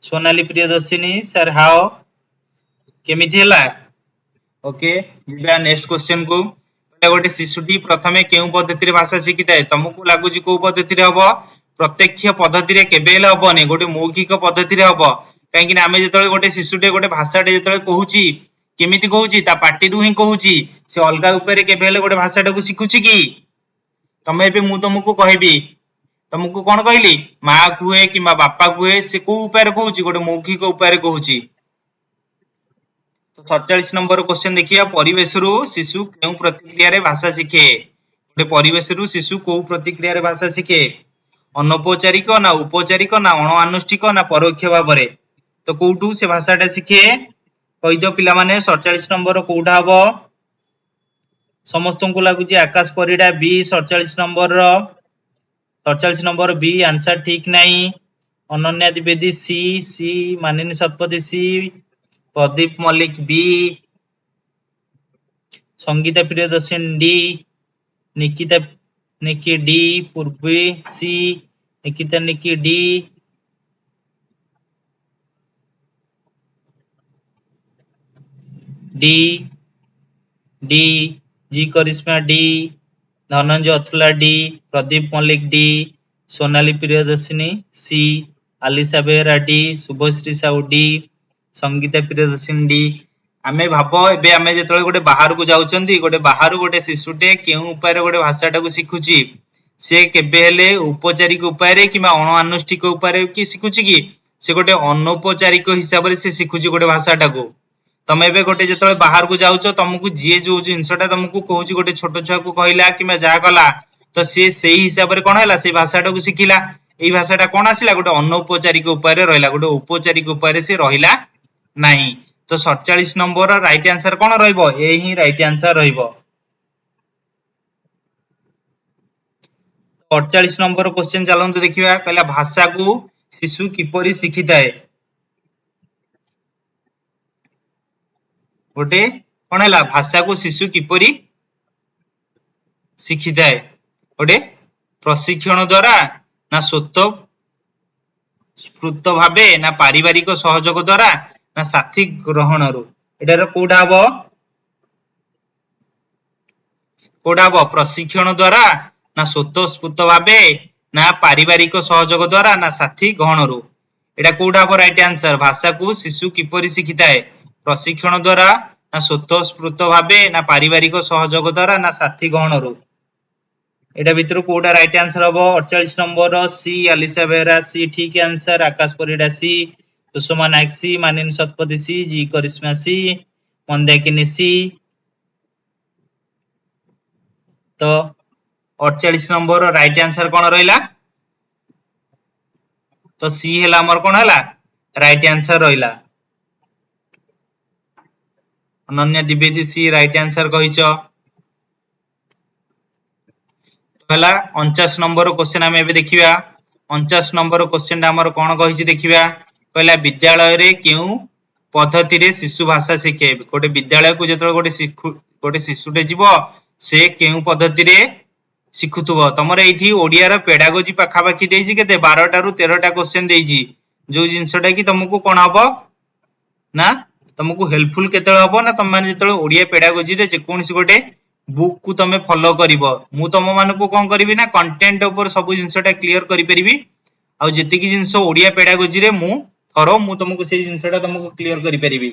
सोनाली प्रियदर्शिनी सर हाओ केमिथि हला ओके जिबा नेक्स्ट क्वेश्चन को गोटे शिशुटी प्रथमे केउ पद्धति रे भाषा शिखिताए तुमको लागुची को पद्धति रे हबो प्रत्यक्ष पद्धति रे केबेल हबनी गोटे मौखिक पद्धति रे हबो काहेकि ना आमे जेतले गोटे शिशुटे गोटे भाषाटे जेतले कहूची केमिति कहूची ता पाटी रु ही कहूची से अलगा ऊपर केबेल गोटे भाषाटा को शिखुची की तमे एबे मु तुमको कहबी तुमको कोन कहली मां कुए कि बापा कुए से को ऊपर कहूची गोटे मौखिक ऊपर कहूची तो 47 नंबर क्वेश्चन देखिया परिवेश रु शिशु केउ प्रतिक्रिया रे भाषा शिखे गोटे परिवेश रु शिशु को प्रतिक्रिया रे भाषा शिखे अनौपचारिक ना औपचारिक ना अणानुष्ठिक ना परोक्ष भाबरे तो कोठू से भाषाटा शिखे कहि दियो पिला माने 47 नंबर कोठा हबो समस्त को लागुची आकाश परिडा बी 47 नंबर रो 47 नंबर बी आंसर ठीक नहीं Ananya Dwivedi C C Manini Satapathy C Pradeep Mallick B Sangeeta Priyadarshan D Nikita Niki D Purvi C Nikita Niki D D D G Karishma D Dhananjay Athula D Pradeep Mallick D Sonali Priyadarshini C Alisha Behera D Subhashree Sahu D Sangeeta Priyadarshini D आमे भाबो एबे आमे जेतले गोटे बाहर को जाउचंदी गोटे बाहर गोटे शिशुटे केउ उपाय गोटे भाषाटा को शिखुची से केबे हेले औपचारिक उपाय रे किबा अणानुष्ठिक उपाय कि शिखुची कि से गोटे अनौपचारिक हिसाब रे से शिखुची गोटे भाषाटा को तमे एबे गोटे जेतले बाहर को जाउचो तुमको जे जो जिंसटा तुमको कहूची गोटे छोटो छुआ को कहला किबा जा कला तो से सेही हिसाब रे कोन हला से भाषाटा को शिखिला एई भाषाटा कोन आसिला गोटे अनौपचारिक उपाय रे रहिला गोटे औपचारिक उपाय रे से रहिला नहीं तो 47 नंबर राइट आंसर कोन रहइबो ए ही राइट आंसर रहइबो 48 नंबर क्वेश्चन चलंतु देखिबा कहला भाषा को शिशु किपरि शिखिताए गोटे कोन हला भाषा को शिशु किपरि शिखिताए गोटे प्रशिक्षण द्वारा ना स्वतः स्फूर्त भाबे ना पारिवारिक सहयोग द्वारा ना साथी ग्रहण रु एटार कोडा हबो प्रशिक्षण द्वारा ना स्वतः स्फूर्त भाबे ना पारिवारिक सहयोग द्वारा ना साथी ग्रहण रु एटा कोडा हबो राइट आंसर भाषा को शिशु किपरि शिखिताए प्रशिक्षण द्वारा ना स्वतः स्फूर्त भाबे ना पारिवारिक सहयोग द्वारा ना साथी ग्रहण रु एटा भितर कोडा राइट आंसर हबो 48 नंबर सी आलिशा बेहरा सी ठीक आंसर आकाश परिडा सी सुषमा नायक सी मानिनी शतपथी सी जी करिश्मा सी मंदाकिनी सी तो 48 नंबर राइट आंसर कोन रहिला तो सी हेला हमर कोन हला राइट आंसर रहिला अनन्या द्विवेदी सी राइट आंसर कहिच। पहला 49 नंबर क्वेश्चन आम एबे देखिबा। 49 नंबर क्वेश्चन हमर कोन कहिछि देखिबा। कहला विद्यालय रे केउ पद्धति रे शिशु भाषा शिखे। गोटे विद्यालय को जेतल गोटे शिशुटे जीवो से केउ पद्धति रे शिखुथुबो। तमरे एठी ओडिया रो पेडागोजी पाखापाखी देइछि केते 12 टा रु 13 टा क्वेश्चन देइछि। जो जिंसटा कि तुमको कोन हबो ना तुमको हेल्पफुल केतळ हबो ना तुम माने जेतळ ओडिया पेडागोजी रे जे कोनसी गोटे बुक को तमे फॉलो करिवो। मु तुम मानको कोन करबी ना कंटेंट ऊपर सब जिंसटा क्लियर करि परिबी। आ जेतिकी जिंस ओडिया पेडागोजी रे मु थरो मु तुमको से जिंसटा तुमको क्लियर करि परिबी।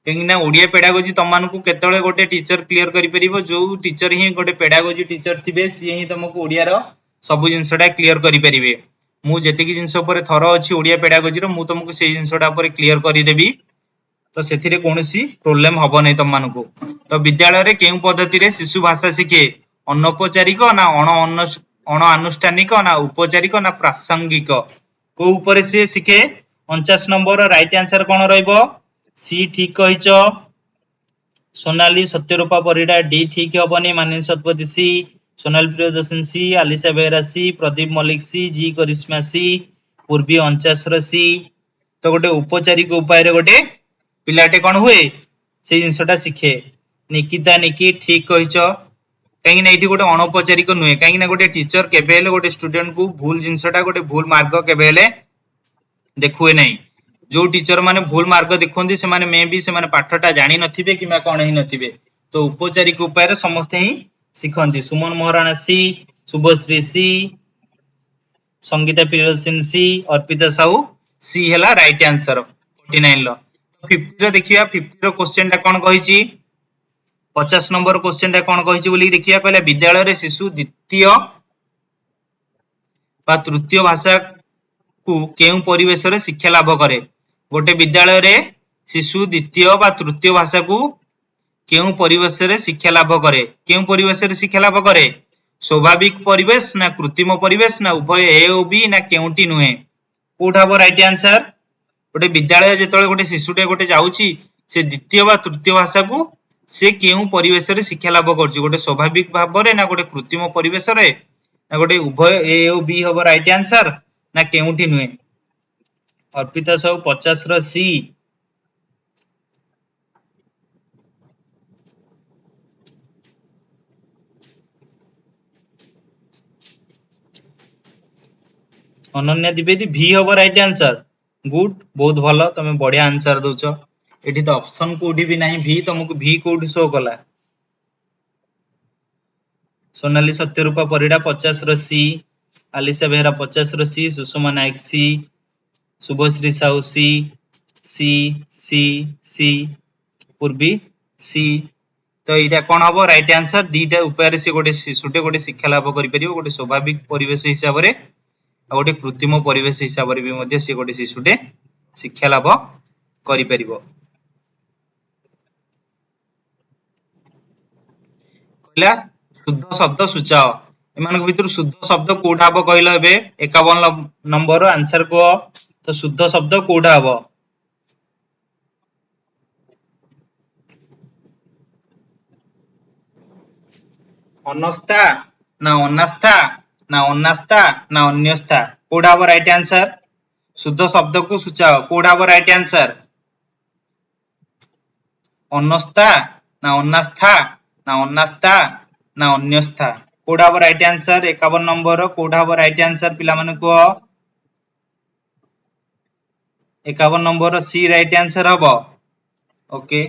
कहिना ओडिया पेडागोजी तुम मानको केतळे गोटे टीचर क्लियर करि परिबो। जो टीचर ही गोटे पेडागोजी टीचर थिबे सी ही तुमको ओडिया रो सब जिंसटा क्लियर करि परिबे। मु जेतिकी जिंस ऊपर थरो अछि ओडिया पेडागोजी रो मु तुमको से जिंसटा ऊपर क्लियर करि देबी। तो सेथिरे कोनोसी प्रॉब्लम हबो नै तुम मानको। तो विद्यालय रे केउ पद्धति रे शिशु भाषा शिखे। अनौपचारिक ना अण अनुष्ठानिक ना औपचारिक ना प्रासंगिक को ऊपर से शिखे। 49 नंबर राइट आंसर कोन रहइबो सी ठीक कहिच। सोनाली सत्यरूपा परिडा डी ठीक हबनी। मानिन सतपति सी, सोनाली प्रियदर्शन सी, आलिशा बेहरा सी, प्रदीप मलिक सी, जी करिश्मा सी, पूर्वी 49 र सी। तो गोटे औपचारिक उपाय रे गोटे पिलाटे कोन हुए से जिंसटा शिखे। निकिता निकी ठीक कहिच। कहीं ना एठी गोटे अनौपचारिक नुहे। कहीं ना गोटे टीचर केबेले गोटे स्टूडेंट को भूल जिंसटा गोटे भूल मार्ग केबेले देखुए नहीं। जो टीचर माने भूल मार्ग देखुंदी से माने मे भी से माने पाठटा जानि नथिबे किबा कोन ही नथिबे। तो औपचारिक उपाय रे समस्त ही सिखंती। सुमन महाराणा सी, शुभश्री सी, संगीता प्रियदर्शन सी, अर्पिता साहू सी हैला राइट आंसर 49 लो। 50 रो देखिया। 50 रो क्वेश्चन टा कोन कहिची। 50 नंबर क्वेश्चन टा कोन कहिची बोली देखिया। कहला विद्यालय रे शिशु द्वितीय बा तृतीय भाषा को केउ परिवेश रे शिक्षा लाभ करे। गोटे विद्यालय रे शिशु द्वितीय बा तृतीय भाषा को केउ परिवेश रे शिक्षा लाभ करे। केउ परिवेश रे शिक्षा लाभ करे। स्वाभाविक परिवेश ना कृत्रिम परिवेश ना उभय ए ओ बी ना केउटी नुहे। कोठा हबो राइट आंसर। गोटे विद्यालय जेतळे गोटे शिशुटे गोटे जाउची से द्वितीय बा तृतीय भाषा को से केउ परिवेश रे शिक्षा लाभ करची। गोटे स्वाभाविक भाव रे ना गोटे कृत्रिम परिवेश रे ना गोटे उभय ए ओ बी हबो राइट आंसर ना केउटी नुहे। अर्पिता साहू 50 रो सी। अनन्या द्विवेदी भी हबो राइट आंसर। गुड बहुत भलो तमे बढ़िया आंसर दोछ। एठी तो ऑप्शन कोठी भी नाही भी तुमको भी कोठी शो कला। सोनाली सत्यरूपा परिडा 50 रो सी, आलिशा बेहरा 50 रो सी, सुषमा नायक सी, शुभश्री साहू सी, सी सी सी, पूर्वी सी। तो एटा कोन हबो राइट आंसर। दीटा उपाय से गोटे शिशुटे गोटे शिक्षा लाभ करि परिबो। गोटे स्वाभाविक परिवेश हिसाब रे आ गोटे कृत्रिम परिवेश हिसाब रे भी मध्ये से गोटे शिशुटे शिक्षा लाभ करि परिबो। कहला शुद्ध शब्द सूचाओ। एमानक भितर शुद्ध शब्द कोठा हबो कहलो एबे 51 नंबर आंसर को। तो शुद्ध शब्द कोठा हबो। अनस्था ना अनास्था ना अनास्था ना अन्यस्था कोठा हबो राइट आंसर। शुद्ध शब्द को सूचाओ कोठा हबो राइट आंसर। अनस्था ना अनास्था ना अनास्था ना अन्यस्था कोठा हबो राइट आंसर। 51 नंबर कोठा हबो राइट आंसर पिला माने को। 51 नंबर सी राइट आंसर हबो। ओके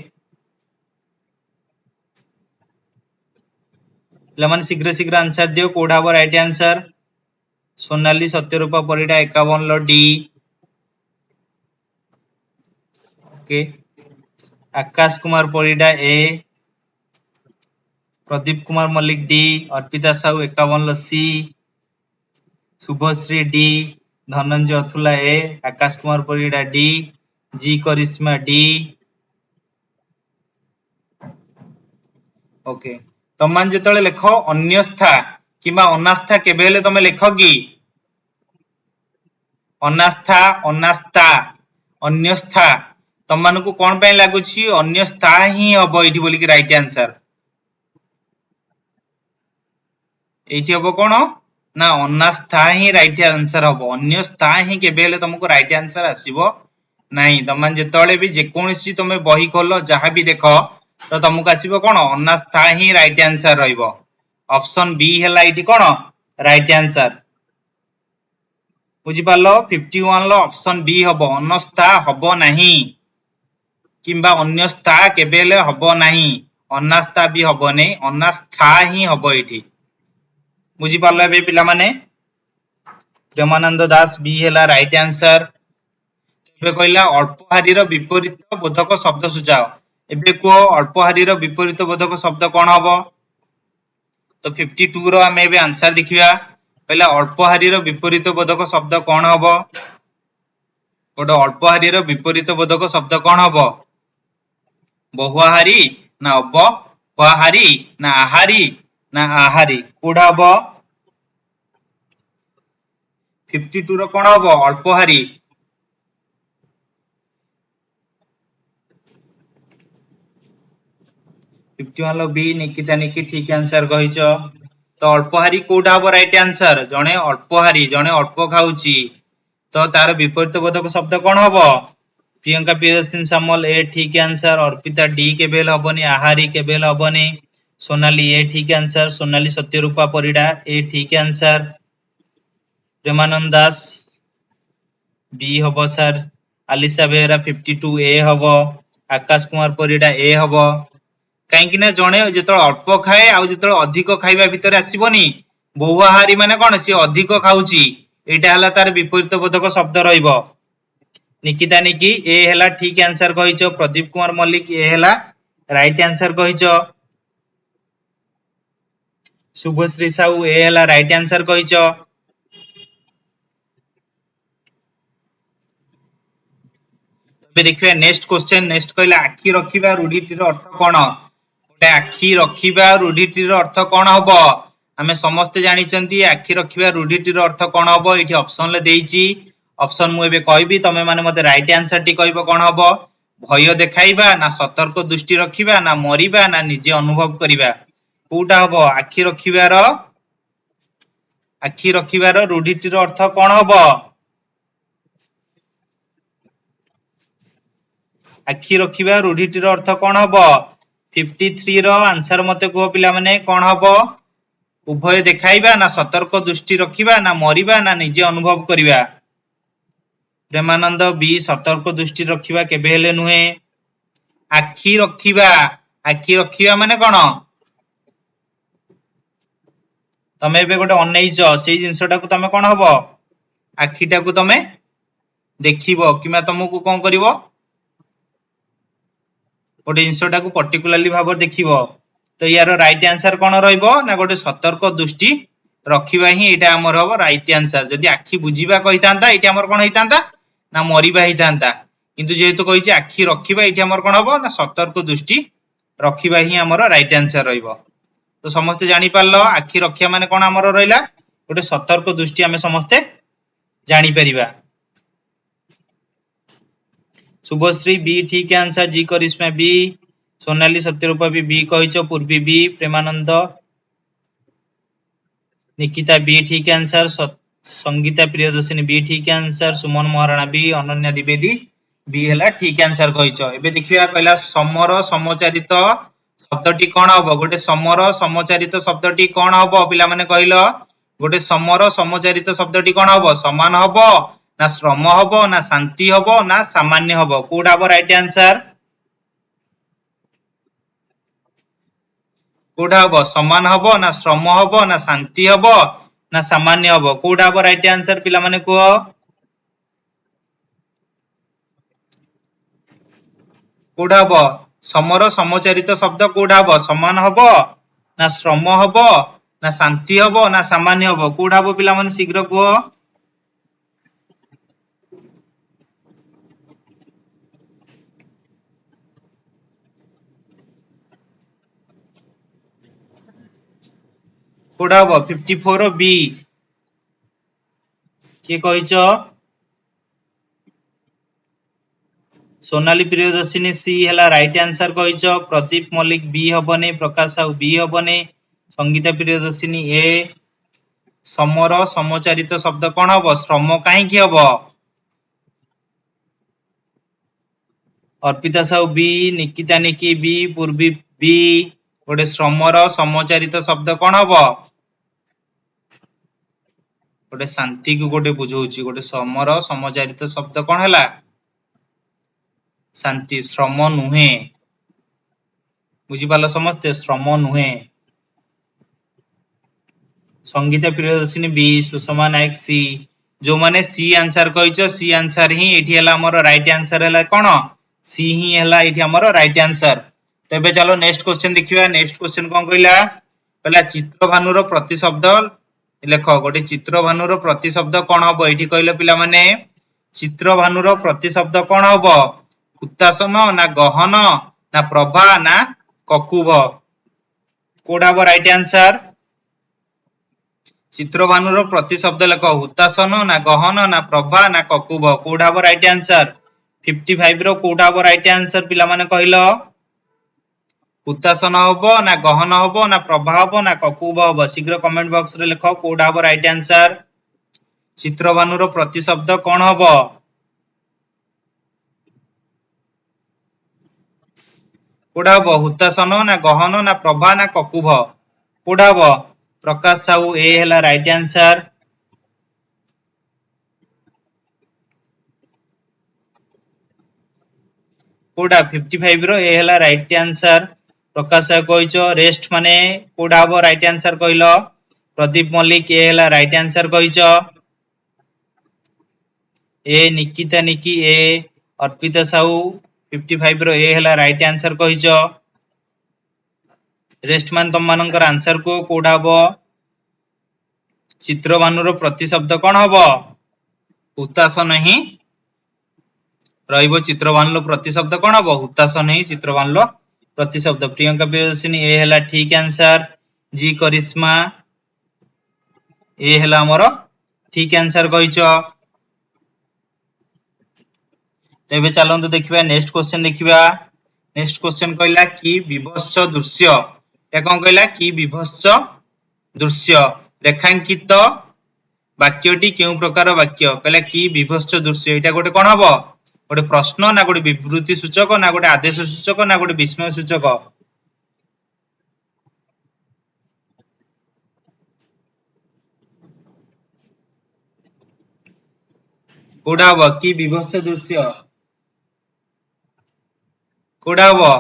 पिला माने शीघ्र शीघ्र आंसर दियो कोठा हबो राइट आंसर। सोनाली सत्यरूपा परिडा 51 लो डी। ओके आकाश कुमार परिडा ए, प्रदीप कुमार मल्लिक डी, अर्पिता साहू 51 लो सी, शुभश्री डी, धनंजय अथुला ए, Akash Kumar Parida D, G Karishma D. Okay तमान जेतळे लेखो अन्यस्था किबा अनास्था केबेले तमे लेखो की अनास्था अनास्था अन्यस्था तम मानकु कोन पे लागुछि अन्य स्था ही हबो एठी बोली कि राइट आंसर एठी हबो कोन ना अनास्था ही राइट आंसर हबो अन्य स्था ही केबेले तुमको राइट आंसर आसीबो नाही तमन जेतळे भी जे कोनसी तमे बही खोलो जहा भी देखो तो तुमको आसीबो कोन अनास्था ही राइट आंसर रहइबो ऑप्शन बी हला एठी कोन राइट आंसर बुझी पालो 51 लो ऑप्शन बी हबो अनस्था हबो नाही किंबा अन्य स्था केबेले हबो नाही अनास्था भी हबो नै अनास्था ही हबो एठी बुझी पालो बे पिला माने प्रेमानंद दास बी हला राइट आंसर एबे कहला अल्पहारी रो विपरीत बोधक शब्द सुझाओ एबे को अल्पहारी रो विपरीत बोधक शब्द कोन हबो तो 52 रो हम एबे आंसर देखिबा पहला अल्पहारी रो विपरीत बोधक शब्द कोन हबो गोटे अल्पहारी रो विपरीत बोधक शब्द कोन हबो बहुआहारी ना अपहारी ना आहारी ना आहारी कोडा हबो 52 रो कोन हबो अल्पहारी 51 लो बी निकिता निकी ठीक आंसर कहिचो तो अल्पहारी कोडा हबो राइट आंसर जणे अल्पहारी जणे अल्प खाउची तो तार विपरीत बोधक शब्द कोन हबो प्रियंका प्रियदर्शन सामल ए ठीक आंसर अर्पिता डी केबेल हबनी आहारी केबेल हबनी सोनाली ए ठीक आंसर सोनाली सत्यरूपा परिडा ए ठीक आंसर प्रेमानंद दास बी हबो सर आलिसा बेहरा 52 ए हबो आकाश कुमार परिडा ए हबो काहे कि ना जणे जेतळ अल्प खाए आ जेतळ अधिक खाइबा भितर आसीबनी बहुआहारी माने कोन से अधिक खाउची एटा हला तार विपरीत बोधक शब्द रहइबो निकिता निकी ए हला ठीक आंसर कहिचो प्रदीप कुमार मल्लिक ए हला राइट आंसर कहिचो शुभश्री साहू ए हला राइट आंसर कहिचो बे देखिबा नेक्स्ट क्वेश्चन नेक्स्ट कहला आखी रखिबा रूढिटीर अर्थ कोन गोटे आखी रखिबा रूढिटीर अर्थ कोन हबो हमें समस्त जानि चंती आखी रखिबा रूढिटीर अर्थ कोन हबो एठी ऑप्शन ले देइची ऑप्शन मु एबे कहबी तमे माने मते राइट आंसर टी कहबो कोन हबो भय देखाइबा ना सतर्क दृष्टि रखिबा ना मरिबा ना निजे अनुभव करिबा कोटा हबो आखी रखिबार रूढिटीर अर्थ कोन हबो आखी रखिबा रूढिटीर अर्थ कोन हबो 53 रो आंसर मते को पिला माने कोन हबो उभय देखाइबा ना सतर्क दृष्टि रखिबा ना मरिबा ना निजे अनुभव करिबा प्रेमानंद बी सतर्क दृष्टि रखिबा केबे हेले नुहे आखी रखिबा माने कोन तमे बे गोटे अनैचो सेही जिंसटा को तमे कोन हबो आखीटा को तमे देखिबो किमा तमको कोन करिवो गोटे जिंसटा को पर्टिकुलरली भाबर देखिबो तो यार राइट आंसर कोन रहइबो ना गोटे सतर्क दृष्टि रखिबा ही एटा हमर हबो राइट आंसर जदि आखी बुझिबा कहितांता एटा हमर कोन हितांता ना मरिबा हितांता किंतु जेहेतु कहिछि आखी रखिबा एटा हमर कोन हबो ना सतर्क दृष्टि रखिबा ही हमर राइट आंसर रहइबो तो समस्त जानि पारलो आखी रखिया माने कोन हमर रहइला गोटे सतर्क दृष्टि हमें समस्त जानि परिबा शुभश्री बी ठीक आंसर जी करिश्मा बी सोनाली सत्यरूपा बी कहिचो पूर्वी बी प्रेमानंद निकिता बी ठीक आंसर संगीता प्रियदर्शिनी बी ठीक आंसर सुमन महाराणा बी अनन्या द्विवेदी बी हला ठीक आंसर कहिचो एबे देखिया कहला समर समचारित शब्दटी कोन हबो गोटे समर समचारित शब्दटी कोन हबो पिला माने कहिलो गोटे समर समचारित शब्दटी कोन हबो समान हबो ना श्रम हबो ना शांति हबो ना सामान्य हबो कोडा हबो राइट आंसर कोडा हबो समान हबो ना श्रम हबो ना शांति हबो ना सामान्य हबो कोडा हबो राइट आंसर पिला माने को कोडा हबो समर समचारित शब्द कोडा हबो समान हबो ना श्रम हबो ना शांति हबो ना सामान्य हबो कोडा हबो पिला माने शीघ्र को कोडा हबो 54 बी के कहिचो सोनाली प्रियदर्शिनी सी है राइट आंसर कहीच। प्रदीप मल्लिक बी हबनी, प्रकाश साहू बी हबनी, संगीता प्रियदर्शिनी ए। समर समचारित शब्द कौन हम? श्रम कहीं हम? अर्पिता साहू बी, निकिता निकी बी, पूर्वी बी। गोटे श्रमर समचारित शब्द कौन हम? गोटे शांति को गोटे बुझाऊँ। गोटे श्रमर समचारित शब्द कौन है? शांति। श्रम नुहे। बुझीपाल समस्ते? श्रम नुहे। संगीता प्रियदर्शिनी बी, सुषमा नायक सी। जो माने सी आंसर कहिच, सी आंसर ही एठी हला हमर राइट आंसर हला कोन? सी ही हला एठी हमर राइट आंसर। तबे चलो नेक्स्ट क्वेश्चन देखिबा। नेक्स्ट क्वेश्चन कोन कहला? कहला चित्रभानुर प्रतिशब्द लेख। गोटे चित्रभानुर प्रतिशब्द कोन हबो? एठी कहले पिला माने चित्रभानुर प्रतिशब्द कोन हबो? हुतासन ना गहन ना प्रभा ना ककुभ? कोडा हबो राइट आंसर? चित्रभानुर प्रतिशब्द लेख। हुतासन ना गहन ना प्रभा ना ककुभ? कोडा हबो राइट आंसर? 55 रो कोडा हबो राइट आंसर पिला माने कहलो? हुतासन हबो ना गहन हबो ना प्रभा हबो ना ककुभ हबो? शीघ्र कमेंट बॉक्स रे लिखो कोडा हबो राइट आंसर? चित्रभानुर प्रतिशब्द कोन हबो? कोडा हबो? हुतासन ना गहन ना प्रभा ना ककुभ? कोडा हबो? प्रकाश साहू ए हला राइट आंसर। कोडा 55 रो ए हला right answer. Prakash Sahu कहिचो rest माने कोडा हबो राइट आंसर कहलो? प्रदीप मल्लिक ए हला राइट आंसर कहिचो। ए निकिता निकी ए। अर्पिता साहू 55 रो ए हला राइट आंसर कहिचो। रेस्ट मान तुम मानकर आंसर को कोडा हबो? चित्रभानुर प्रतिशब्द कोन हबो? हुतासन ही रहिबो। चित्रभानुर प्रतिशब्द कोन हबो? हुतासन ही चित्रभानुर प्रतिशब्द। प्रियंका प्रियदर्शिनी ए हला ठीक आंसर। जी करिश्मा ए हला हमर ठीक आंसर कहिचो। तेबे चलंतु देखिबा नेक्स्ट क्वेश्चन देखिबा। नेक्स्ट क्वेश्चन कहला कि विभत्स दृश्य। या कोन कहला कि विभत्स दृश्य रेखांकित वाक्यटी केउ प्रकार वाक्य? कहला कि विभत्स दृश्य एटा गोटे कोन हबो? गोटे प्रश्न ना गोटे विवृत्ति सूचक ना गोटे आदेश सूचक ना गोटे विस्मय सूचक? कोडा हबो कि विभत्स दृश्य? कोडा हबो?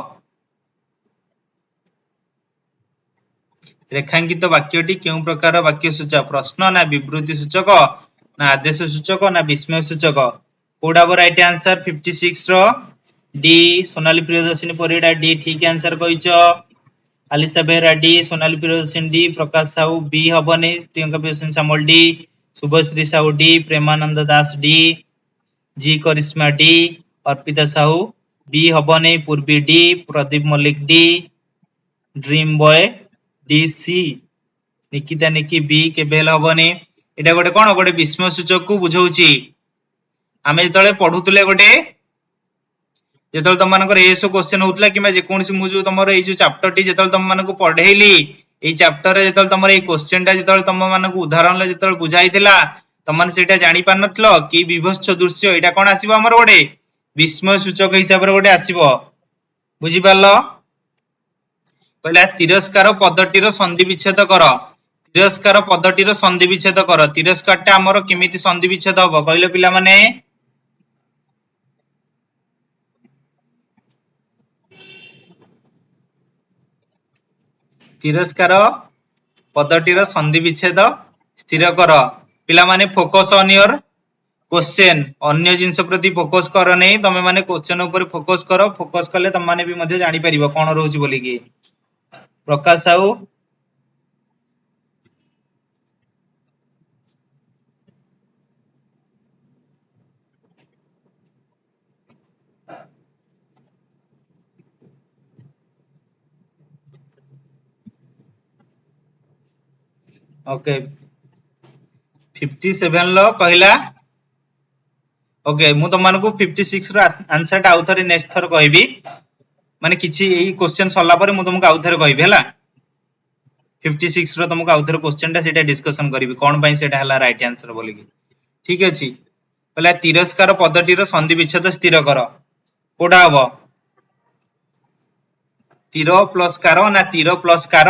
रेखांकित वाक्यटी केउ प्रकार वाक्य सूचक? प्रश्न ना विवृत्ति सूचक ना आदेश सूचक ना विस्मय सूचक? कोडा हबो राइट आंसर? 56 रो डी। सोनाली प्रियदर्शिनी परिडा डी ठीक आंसर कहिचो। Alisha Behera D, Sonali Priyadarshini D, Prakash Sahu B हबनी, Priyanka Priyadarshini Samal D, Subhashree Sahu D, Premananda Das D, G Karishma D, Arpita Sahu B हबनी, Purvi D, Pradeep Mallick D, dream boy D C, Nikita Niki B केबेल हबनी। एटा गोटे कोन? गोटे विस्मय सूचक को बुझाउची। आमे जतले पढुतले गोटे जेतल तुम मानकर एसो क्वेश्चन होतला कि जे कोनसी मु जो तमरो ए जो चैप्टर टी जेतल तुम मानको पढेइली ए चैप्टर रे जेतल तमरो ए क्वेश्चन टा जेतल तुम मानको उदाहरण ले जेतल बुझाई देला तुम माने सेटा जानि पार नथलो कि विभत्स दृश्य एटा कोन आसीबो हमर गोटे विस्मय सूचक हिसाब रे गोटे आसीबो। बुझी पारलो? कहला तिरस्कार पदटीर संधि विच्छेद कर। तिरस्कार पदटीर संधि विच्छेद कर। तिरस्कार टा हमर केमिति संधि विच्छेद हबो कहलो पिला माने? तिरस्कार पदटीर संधि विच्छेद स्थिर कर। पिला माने फोकस ऑन योर क्वेश्चन। अन्य जिंस प्रति फोकस कर नै, तमे माने क्वेश्चन ऊपर फोकस करो। फोकस कले तम माने भी मध्ये जानि परिबो कोन रहउची बोली कि। प्रकाश साहू ओके 57 लो कहला ओके मु तुम मानकु 56 रो आंसर टा आउथरे नेक्स्ट थर कहबी माने किछि एई क्वेश्चन सरला परे मु तुमको आउथरे कहबी हला 56 रो तुमको आउथरे क्वेश्चन टा सेटा डिस्कशन करबी कोन पई सेटा हला राइट आंसर बोली की ठीक अछि पहला तिरस्कार पदटी रो संधि विच्छेद स्थिर कर कोडा हबो तीर प्लस कार ना तीर प्लस कार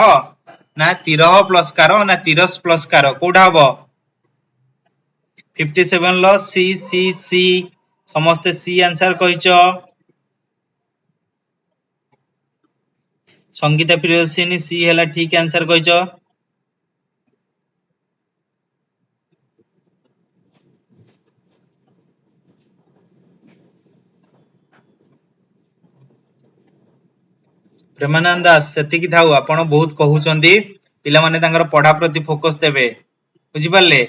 ना तीर प्लस कार ना तीरस प्लस कार कोडा हबो 57 लो सी सी सी समस्त सी आंसर कहिचो संगीता प्रियदर्शिनी सी हला ठीक आंसर कहिचो प्रेमानंद दास सेतिकी थाउ आपण बहुत कहउचंदी पिला माने तांगर पढ़ा प्रति फोकस देबे बुझी पारले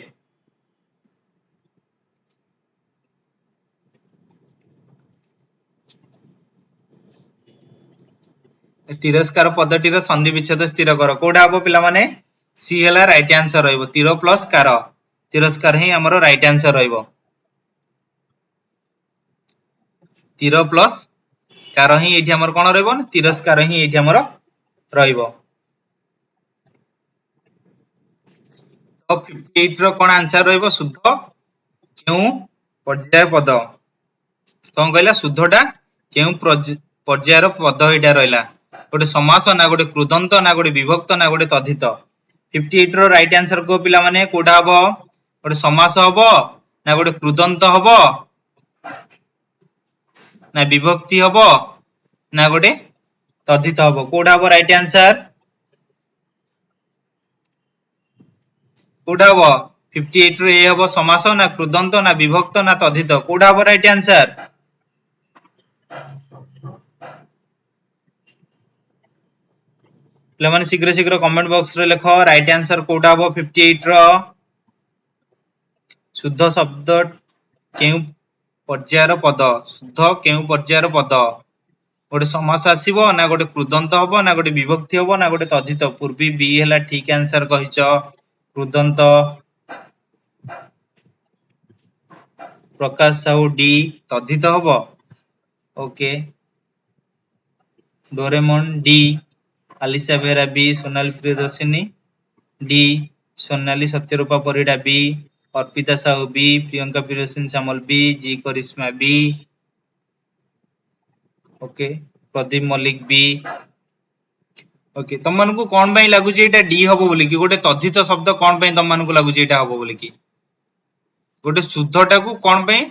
तिरस्कार पद्धति रो संधि विच्छेद स्थिर कर कोडा हबो पिला माने सी हला राइट आंसर रहइबो तीर प्लस कार तिरस्कार ही हमरो राइट आंसर रहइबो तीर प्लस कार ही एठी हमर कोन रहइबो तिरस्कार ही एठी हमर रहइबो तो 58 रो कोन आंसर रहइबो शुद्ध केउ पर्याय पद कोन कहला शुद्धटा केउ पर्यायर पद एटा रहइला गोटे समास ना गोटे कृदंत ना गोटे विभक्त ना गोटे तद्धित 58 रो राइट आंसर को पिला माने कोडा हबो गोटे समास हबो ना गोटे कृदंत हबो ना विभक्ति हबो ना गोटे तद्धित हबो कोडा हबो राइट आंसर कोडा हबो 58 रो ए हबो समास ना कृदंत ना विभक्त ना तद्धित कोडा हबो राइट आंसर पिला माने शीघ्र शीघ्र कमेंट बॉक्स रे लिखो राइट आंसर कोडा हबो 58 रो शुद्ध शब्द केउ पर्यायर पद शुद्ध केउ पर्यायर पद गोटे समास आसीबो ना गोटे कृदंत हबो ना गोटे विभक्ति हबो ना गोटे तद्धित पूर्वी बी हला ठीक आंसर कहिचो कृदंत प्रकाश साहू डी तद्धित हबो okay Doraemon D Alisha Bera B Sonali Priyadarshini D Sonali Satyarupa Parida B Arpita Sahu B Priyanka Priyadarshini Samal B G Karishma B okay Pradeep Malik B okay तुम मानकु कोन पई लागु जे एटा डी हबो बोली कि गोटे तद्धित शब्द कोन पई तुम मानकु लागु जे एटा हबो बोली कि गोटे शुद्धटा को कोन पई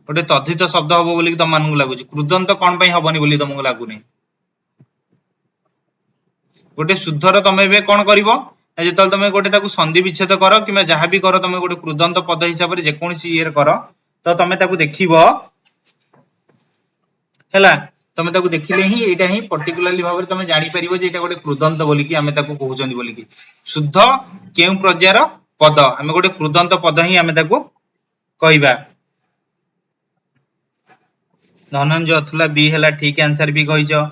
गोटे तद्धित शब्द हबो बोली कि तुम मानकु लागु जे कृदंत कोन पई हबोनी बोली तुमको लागु नै गोटे शुद्धर तमे बे कोन करिवो जेतल तमे गोटे ताकू संधि विच्छेद करो किमा जहा भी करो तमे गोटे कृदंत पद हिसाब रे जे कोनसी ईयर करो तो तमे ताकू देखिबो हैला तमे ताकू देखिले ही एटा ही पर्टिकुलरली भाबरे तमे जानि परिबो जे एटा गोटे कृदंत बोली कि हमें ताकू कहउचंदी बोली कि शुद्ध केउ प्रजार पद हमें गोटे कृदंत पद ही हमें ताकू कहिबा धनंजय अथुला बी हला ठीक आंसर भी कहिजो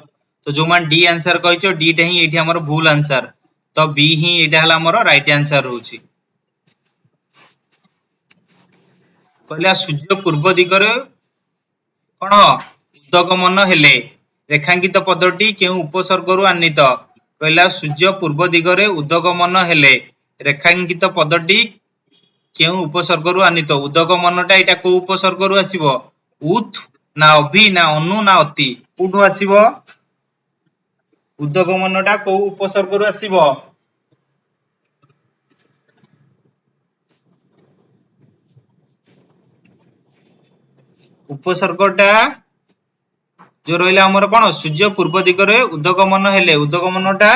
तो जो मान डी आंसर कहिजो डी टा ही एठी हमर भूल आंसर तो बी ही एटा हला हमर राइट आंसर होउची कहला सूर्य पूर्व दिगरे कोन उदगमन हेले रेखांकित पदटी केउ उपसर्ग रु आन्वित कहला सूर्य पूर्व दिगरे उदगमन हेले रेखांकित पदटी केउ उपसर्ग रु आन्वित उदगमनटा एटा को उपसर्ग रु आसीबो उत ना अभि ना अनु ना अति कोठु आसीबो उदगमनटा को उपसर्ग रु आसीबो उपसर्गटा जो रहिला हमर कोन सूर्य पूर्व दिगरे उदगमन हेले उदगमनटा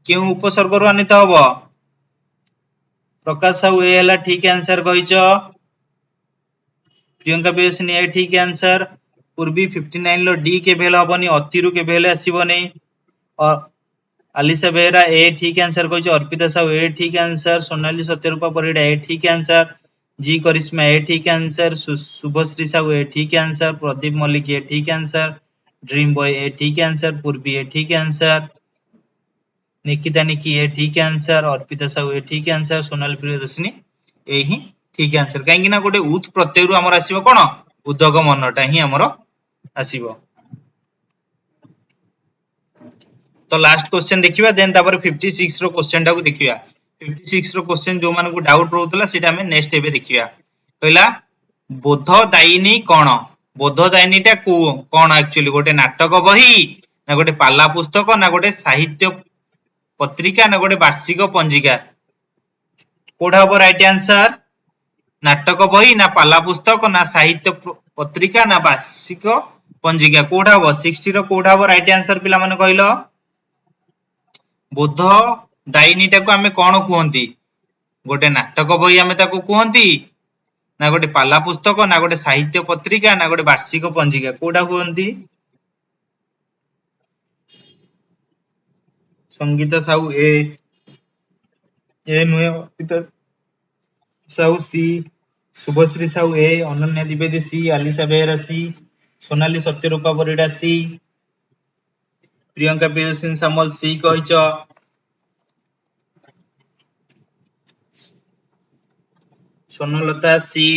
केउ उपसर्ग रु आन्वित हबो प्रकाश साहू ए हला ठीक आंसर कहिचो प्रियंका बेसनी ए ठीक आंसर पूर्वी 59 लो डी के भेल हबनी अति रु के भेल आसीबो नै और आलिसा बेहरा ए ठीक आंसर कहिचो अर्पिता साहू ए ठीक आंसर सोनाली सत्यरूपा परिडा ए ठीक आंसर जी करिश्मा ए ठीक आंसर शुभश्री साहू ए ठीक आंसर प्रदीप मलिक ए ठीक आंसर ड्रीम बॉय ए ठीक आंसर पूर्वी ए ठीक आंसर निकिता निकी ए ठीक आंसर अर्पिता साहू ए ठीक आंसर सोनाली प्रियदर्शिनी ए ही ठीक आंसर कहीं ना गोटे उत प्रत्यय रु हमर आसीबो कोन उद्गमनटा ही हमर आसीबो। तो लास्ट क्वेश्चन देखिबा देन तापर 56 रो क्वेश्चन टाको देखिबा। 56 रो क्वेश्चन जो मानको डाउट रहउतला सेटा हमें नेक्स्ट एबे देखिबा। कहला बोधदायिनी कोन बोधदायिनीटा कोन एक्चुअली गोटे नाटक बही ना गोटे पाला पुस्तक ना गोटे साहित्य पत्रिका ना गोटे वार्षिक पंजिका कोडा हबो राइट आंसर नाटक बही ना पाला पुस्तक ना साहित्य पत्रिका ना वार्षिक पंजिका कोडा हबो 60 रो कोडा हबो राइट आंसर पिला माने कहलो बोध दायिनीटा को हमें कोन कहंती गोटे नाटक बही हमें ताको कहंती ना गोटे पाला पुस्तक ना गोटे साहित्य पत्रिका ना गोटे वार्षिक पंजिका कोडा कहंती। संगीत साहू ए नुहे साहू सी शुभश्री साहू ए अनन्या द्विवेदी सी आलिशा बेहरा सी सोनाली सत्यरूपा परिडा सी प्रियंका प्रियसिंह सामल सी कहिच सोनलता सी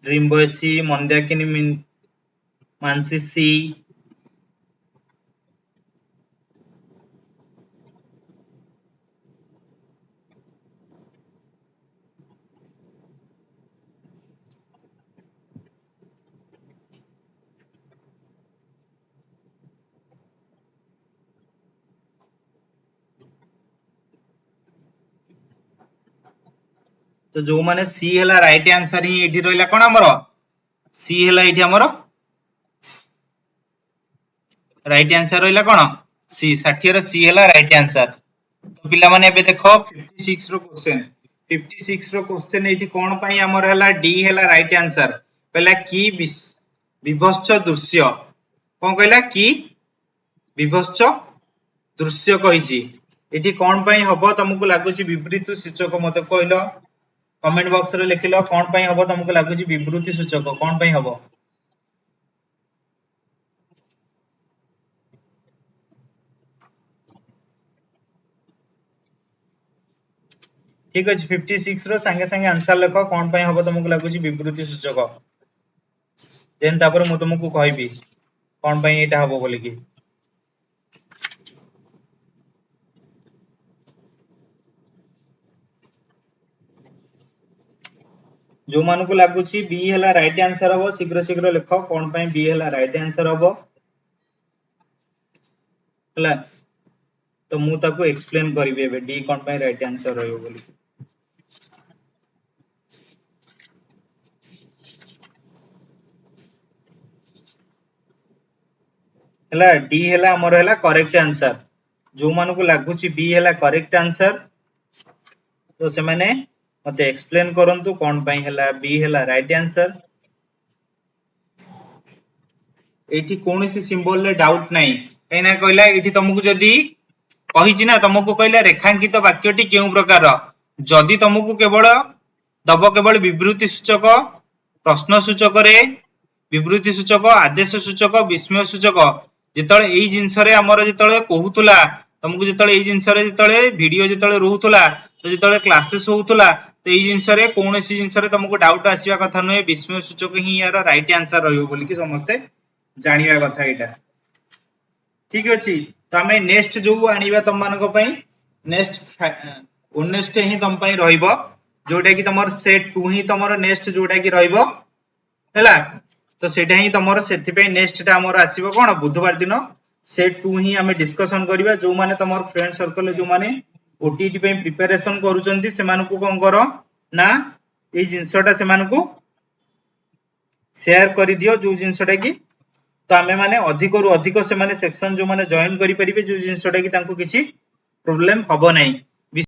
ड्रीम बॉय सी मंदाकिनी मानसी सी तो जो माने सी हला राइट आंसर ही एठी रहला कोन हमरो सी हला एठी हमरो राइट आंसर रहला कोन सी 60 रो सी हला राइट आंसर। तो पिला माने एबे देखो 56 रो क्वेश्चन एठी कोन पई हमर हला डी हला राइट आंसर पहला की विभत्स दृश्य कोन कहला की विभत्स दृश्य कहिची एठी कोन पई हबो तुमको लागुची विपरीत सूचक मते कहलो कमेंट बॉक्स रे लिखिलो कोन पई हबो तुमको लागुची विपरीत सूचक कोन पई हबो। ठीक अछि 56 रो संगे संगे आंसर लिखो कोन पई हबो तुमको लागुची विपरीत सूचक देन तापर मु तुमको कहबी कोन पई एटा हबो बोली की जो मान को लागुची बी हला राइट आंसर हबो शीघ्र शीघ्र लिखो कोन पई बी हला राइट आंसर हबो हला तो मु ताको एक्सप्लेन करबी एबे डी कोन पई राइट आंसर रहयो बोली हला डी हला हमर हला करेक्ट आंसर जो मान को लागुची बी हला करेक्ट आंसर तो से माने मते एक्सप्लेन करंतु कोन पई हला बी हला राइट आंसर एठी कोनोसी सिंबल रे डाउट नाही कहिना कहला एठी तुमको जदी कहिची ना तुमको कहला रेखांकित वाक्यटी केउ प्रकार जदी तुमको केवल दबो केवल विवृति सूचक प्रश्न सूचक रे विवृति सूचक आदेश सूचक विस्मय सूचक जेतळे एई जिंस रे हमर जेतळे कहूतला तुमको जेतळे एई जिंस रे जेतळे वीडियो जेतळे रहउतला तो जेतळे क्लासेस होउतला तो एई जिंस रे कोनोसी जिंस रे तुमको डाउट आसीबा कथा नय विस्मय सूचक ही यार राइट आंसर रहयो बोली कि समस्ते जानिबा कथा एटा ठीक अछि। तो हमें नेक्स्ट जो आनिबा तम मानको पई नेक्स्ट 19 ही तम पई रहइबो जोटा कि तमर सेट 2 ही तमर नेक्स्ट जोटा कि रहइबो हैला तो सेटा ही तमर सेथि पई नेक्स्ट टा हमर आसीबो कोन बुधवार दिन सेट 2 ही हमें डिस्कशन करिबा जो माने तमर फ्रेंड सर्कल जो माने ओटीटी पई प्रिपरेशन करूचंती से मानको कोन करो ना ए जिंसटा से मानको शेयर करि दियो जो जिंसटा कि तो आमे माने अधिक रु अधिक से माने सेक्शन जो माने जॉइन करि परिबे जो जिंसटा कि तांको किछि प्रॉब्लम हबो नै।